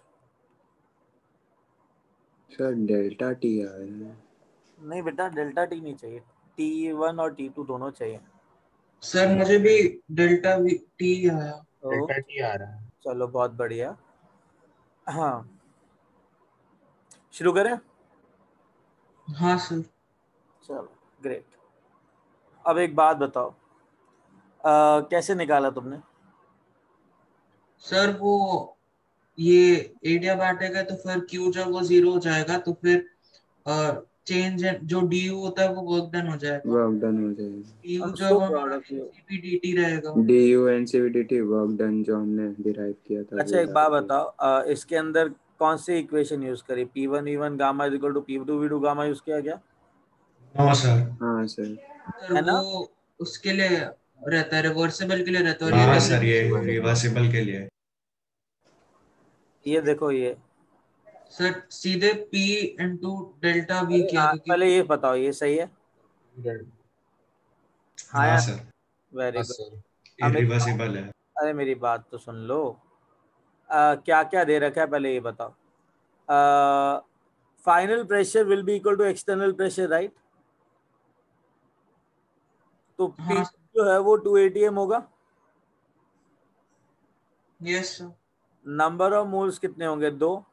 सर डेल्टा टी आ रहा है। नहीं बेटा, डेल्टा टी नहीं चाहिए, T1 और T2 दोनों चाहिए। सर मुझे भी डेल्टा टी आया। तो डेल्टा टी आ रहा है। चलो बहुत बढ़िया। हाँ शुरू करें? हाँ सर। चलो ग्रेट। अब एक बात बताओ, कैसे निकाला तुमने? सर वो ये एडियाबैटिक है तो फिर क्यू जब वो 0 हो जाएगा तो फिर चेंज जो डी होता है वो वर्क डन हो जाएगा। वर्क डन हो जाएगा। डीयू I'm so जब proud हमारा of you. एनसीबीडीटी रहेगा। DU NCVDT वर्क डन जो हमने डिराइव किया था अच्छा वो एक बात डाल दिया। बताओ, इसके अंदर कौन सी इक्वेशन यूज करी? P1 V1 gamma is equal to P2 V2 gamma use किया क्या? No sir. हाँ सर। सर है वो ना? उसके लिए रहता है, रिवर्सिबल के लिए रहता है, और ये हाँ वैसे सर, ये रिवर्सिबल है। रिवर्सिबल के लिए। ये देखो ये। सर सीधे P इंटू डेल्टा V अरे किया हाँ, क्योंकि पहले ये बताओ ये सही है? हाँ हाँ यार, सर, वेरी हाँ गुड। सर। अब मेरी बात, इरिवर्सिबल है। अरे मेरी बात तो सुन लो। क्या क्या दे रखा है पहले ये बताओ। Final pressure will be equal to external pressure, right? तो P हाँ जो है वो 2 atm होगा। Yes sir, number of moles कितने होंगे? 2।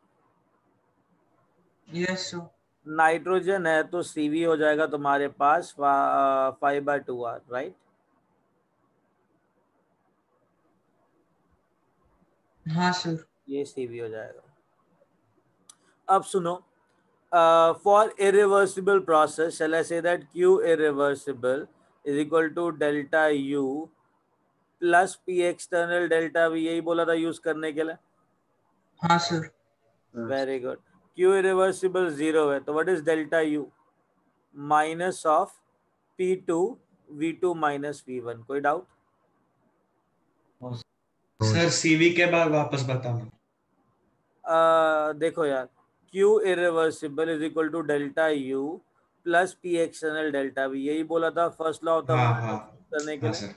यस सर, नाइट्रोजन है तो CV हो जाएगा तुम्हारे पास 5/2R, राइट? हाँ सर। ये CV हो जाएगा। अब सुनो, for irreversible process shall I say that Q irreversible is equal to delta U plus P external delta V, यही बोला था यूज करने के लिए। हाँ sir. Very good. Q irreversible 0 है तो what is delta U? Minus of P2 V2 minus V1। कोई डाउट? सर सीवी के बाद वापस बताना। देखो यार, Q irreversible is equal to delta U plus P external delta V, यही बोला था फर्स्ट लॉ ऑफ हाँ थर्मोडायनामिक्स हाँ करने के हाँ लिए। सर।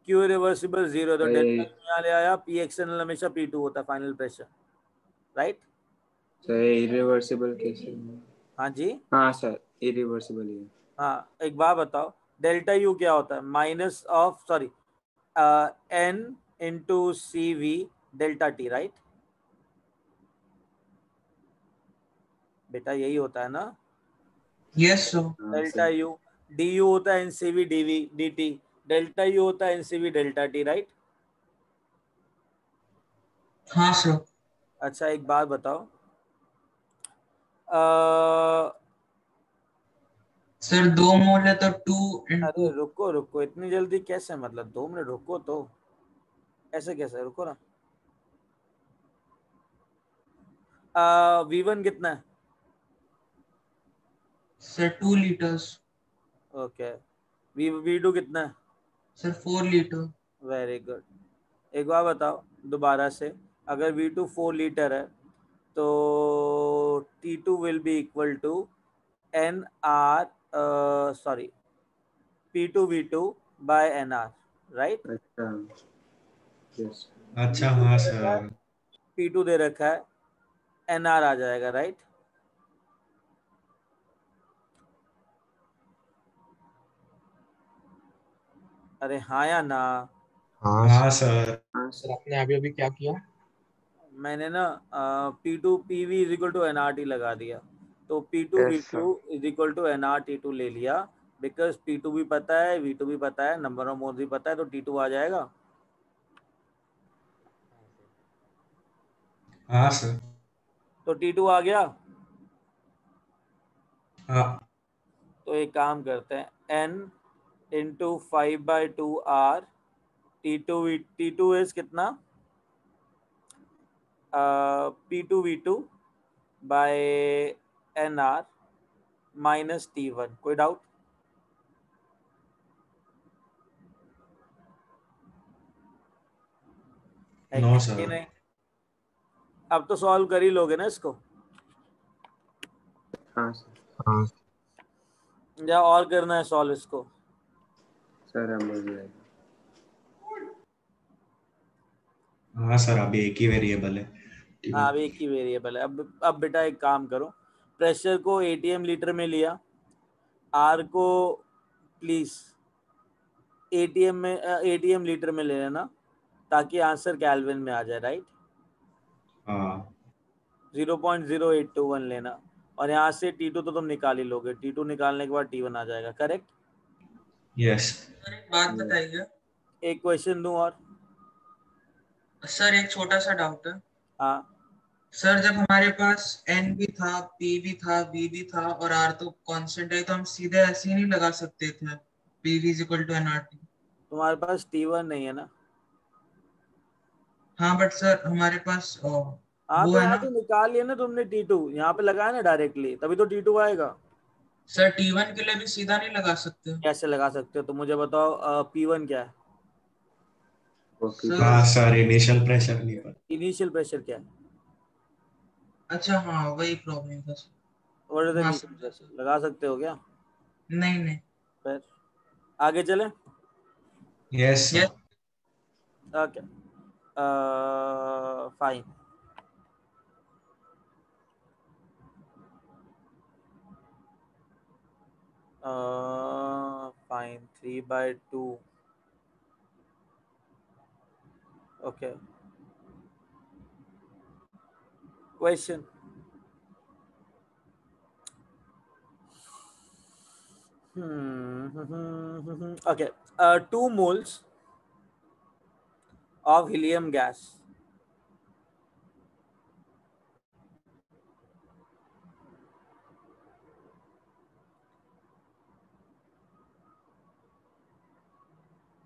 Q irreversible 0 तो डेल्टा सर U यहाँ ले आया, P एक्सटर्नल हमेशा P2 होता है final pressure, right? Sir irreversible कैसे? हाँ जी। हाँ सर इरिवर्सिबल ही है। हाँ एक बात बताओ, डेल्टा U क्या होता है? Minus of sorry N into CV delta T, right? बेटा यही होता है ना? Yes sir. हाँ डेल्टा सर। U DU होता है NCV DV DT, delta U होता है NCV डेल्टा T, राइट? हाँ सर। अच्छा एक बात बताओ, सर 2 मोल है तो 2 अरे इंटू रुको रुको, इतनी जल्दी कैसे? मतलब 2 मिनट रुको तो, ऐसे कैसे? रुको ना। V1 कितना है? Sir 2 litres. ओके। V2 कितना है? Sir 4 litre. Very good. एक बार बताओ दोबारा से, अगर V2 4 लीटर है तो T2 will be equal to NR sorry P2 V2 by NR, right? अच्छा यस। अच्छा V2 हाँ दे रखा है, सर। P2 दे रखा है, NR आ जाएगा, राइट? अरे हाँ या ना? हाँ हाँ सर। हाँ सर, सर। आपने अभी अभी क्या किया? मैंने ना P2 PV is equal to NRT लगा दिया, तो P2 yes V2 sir. Is equal to NRT2 ले लिया, बिकॉज P2 भी पता है V2 भी पता है, नंबर ऑफ मोल्स भी पता है, तो T2 आ जाएगा। हाँ सर। तो T2 आ गया। हाँ तो एक काम करते हैं, N into 5/2R T2 is कितना? P2 V2 by NR minus T1। कोई डाउट? है नो कि सर। नहीं? अब तो सॉल्व कर ही लोगे ना इसको, हाँ सर। हाँ या और करना है सॉल्व इसको? सर हम हो जाएगा। हाँ सर, अभी एक ही वेरिएबल है हाँ T1। अब एक ही वेरिएबल है। अब बेटा एक काम करो, प्रेशर को एटीएम लीटर में लिया, आर को प्लीज एटीएम लीटर में ले लेना ताकि आंसर केल्विन में आ जाए, राइट। हाँ 0.0821 लेना, और यहाँ से T2 तो तुम निकाल ही लोगे, T2 निकालने के बाद T1 आ जाएगा, करेक्ट। यस। सर एक बात बताइए एक क्वेश्चन दूं और? सर, एक छोटा सा डाउट है। हाँ सर जब हमारे पास एन भी था, पी भी था, वी भी था और आर तो कांस्टेंट है, तो हम सीधे ऐसे ही नहीं लगा सकते थे P V is equal to N R T? तुम्हारे पास T1 नहीं है ना? हाँ बट सर हमारे पास हाँ वो तो है यहाँ ना। से निकाल लिया ना तुमने, T2 यहाँ पे लगाया ना डायरेक्टली, तभी तो T2 आएगा। सर T1 के लिए भी सीधा नहीं लगा सकते? कैसे लगा सकते हो तो मुझे बताओ, P1 क्या है? हाँ सर सर, इनिशियल प्रेशर नहीं पता। इनिशियल प्रेशर क्या है? अच्छा हाँ, वही प्रॉब्लम था सर। व्हाट इज द हाँ इनिशियल समझा सर। प्रेशर, लगा सकते हो क्या? नहीं नहीं। फिर आगे चले। Yes yes. Sir. Okay fine. Fine 3/2। Okay question, okay, 2 moles of helium gas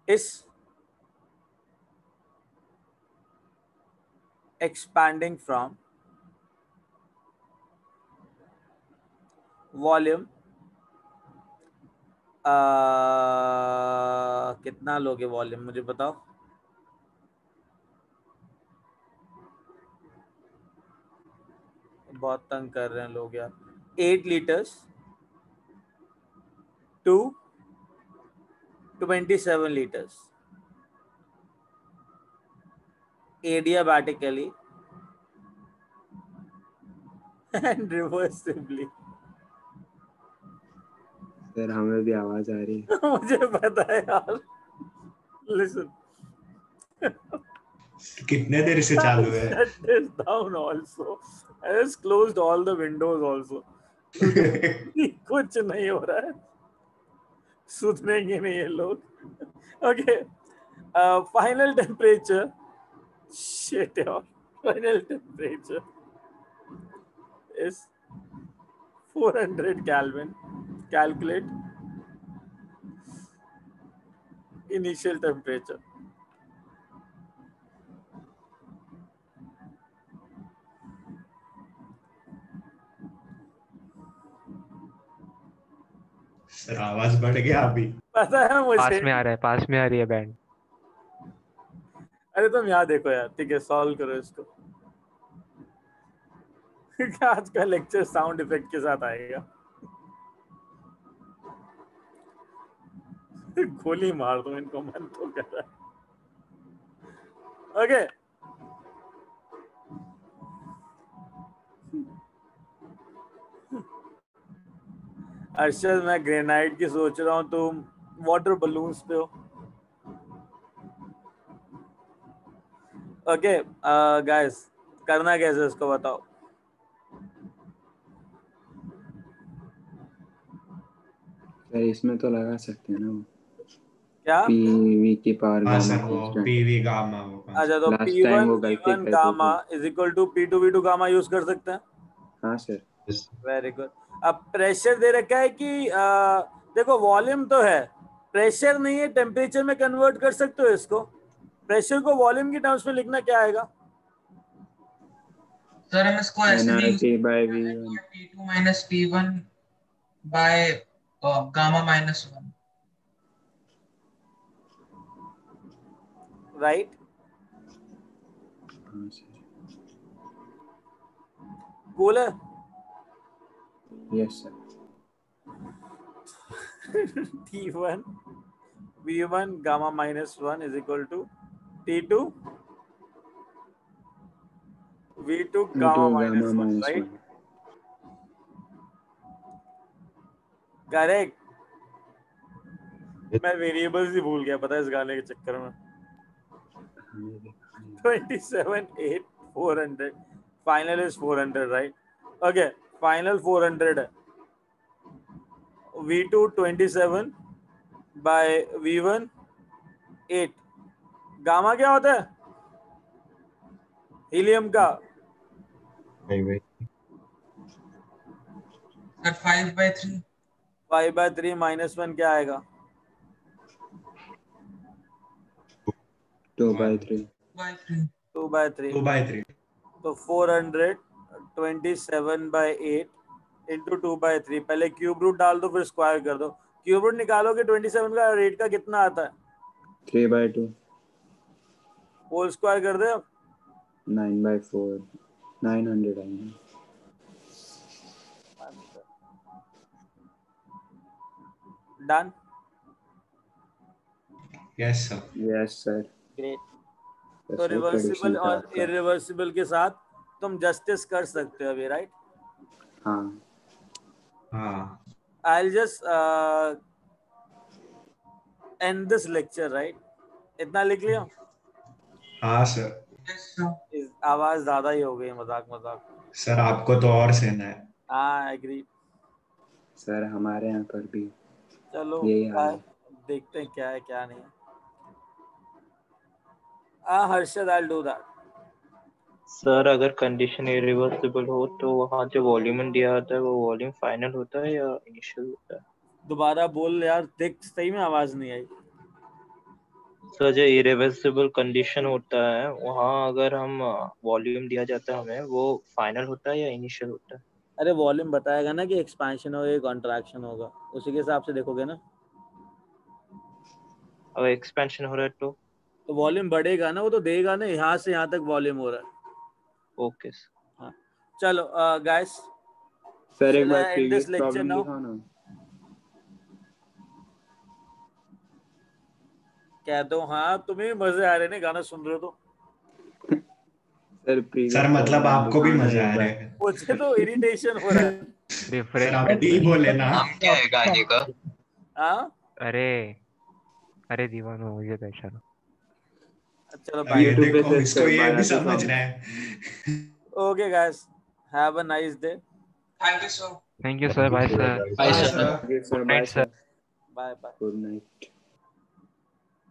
is expanding from volume, कितना लोगे वॉल्यूम मुझे बताओ। बहुत तंग कर रहे हैं लोग यार। 8 litres to 27 litres adiabatically and reversibly। Sir हमें भी आवाज आ रही है। मुझे पता है यार, लिसन। कितने देर से चालू है? Shut this down also. I just closed all the windows also. कुछ नहीं हो रहा है, सुधरेंगे नहीं ये लोग। Okay, final temperature. Shit यार, final temperature is 400 Kelvin. Calculate initial temperature. Sir आवाज बढ़ गया अभी। पता है मुझे। पास में आ रहा है, पास में आ रही है बैंड। अरे तुम यहाँ देखो यार, ठीक है सॉल्व करो इसको। आज का लेक्चर साउंड इफेक्ट के साथ आएगा। गोली मार दो इनको, मन तो कर रहा है। ओके अर्शद, मैं ग्रेनाइट की सोच रहा हूँ, तुम वाटर बलून्स पे हो। ओके गाइस, करना कैसे इसको बताओ। सर इसमें तो लगा सकते हैं ना वो क्या? पी की पावर हाँ गामा सर, वो कांस्टेंट। पीवी गामा वो अच्छा तो लास्ट टाइम वो गलती P1 कर दी गामा थी। Is equal to P2 gamma use कर सकते हैं। हाँ सर। Very good. अब प्रेशर दे रखा है कि देखो वॉल्यूम तो है, प्रेशर नहीं है, टेम्परेचर में कन्वर्ट कर सकते हो इसको। प्रेशर को वॉल्यूम की टर्म्स में लिखना क्या आएगा? सर हम इसको ऐसे भी use NRT by V1। T2 minus P1 by gamma minus 1। Right. हाँ सर। कूल है। Yes sir. T1 V1 gamma minus 1 is equal to T2 V2 V2 gamma gamma minus 1, minus right? 1. Correct. मैं variables ही भूल गया पता है इस गाने के चक्कर में। 27 8 400 final is 400 right. Okay final 400 है। V2 27 bye V1 8। गामा क्या होता है हीलियम का? भाई सर 5/3 5/3 -1 क्या आएगा? 2/3 2/3 2/3 तो 427/8 इंटू 2/3। पहले क्यूब रूट डाल दो फिर स्क्वायर कर दो। क्यूब रूट निकालोगे 27 का रेट का कितना आता है? 3/2 होल स्क्वायर कर दे। 9/4 900 आएंगे। Done. Yes sir. Yes sir. Great. तो सही रिवर्सिबल प्रेडिक्शन था और आपका। इरिवर्सिबल के साथ तुम जस्टिस कर सकते हो अभी राइट। हाँ हाँ I will just and this lecture right. इतना लिख लिया। हाँ सर। आवाज ज्यादा ही हो गई मजाक मजाक। सर आपको तो और सेना है। हाँ एग्री। सर हमारे यहाँ पर भी चलो यही हाल है। देखते हैं क्या है क्या नहीं है। Harshad I will do that. Sir अगर कंडीशन इरिवर्सिबल हो तो वहाँ जो वॉल्यूम दिया होता है वो वॉल्यूम फाइनल होता है या इनिशियल होता है? दोबारा बोल यार देख सही में आवाज नहीं आई। सर जो इरिवर्सिबल कंडीशन होता है वहाँ अगर हम वॉल्यूम दिया जाता है हमें वो फाइनल होता है या इनिशियल होता है? अरे वॉल्यूम बताएगा ना कि एक्सपेंशन होगा कॉन्ट्रैक्शन होगा उसी के हिसाब से देखोगे ना। अगर एक्सपेंशन हो रहा है तो वॉल्यूम बढ़ेगा ना वो तो देगा ना यहाँ से यहाँ तक वॉल्यूम हो रहा है। ओके हाँ चलो गाइस सर एक बार and previous this lecture problem now. दिखाओ ना। कह दो हाँ तुम्हें मजे आ रहे हैं गाना सुन रहे हो तो। सर प्रीवियस सर मतलब प्रॉब्लम आपको भी दिखाओ ना मजा एक आ बार। रहे हैं। मुझे तो इरिटेशन हो रहा है। सर रिफ्रेशमेंट आप भी बोले ना। नाम क्या है गाने का? हाँ अरे अरे दीवाना मुझे पहचानो। चलो अब बाय। ये YouTube पे देखो सर्च इसको कर ये भी बाराती समझ सॉन्ग। रहा है। Okay guys have a nice day. Thank you sir. Thank you sir. Bye sir. Bye हाँ sir. Sir. Yes, sir. Good Bye, night sir. sir. Bye bye. Good night.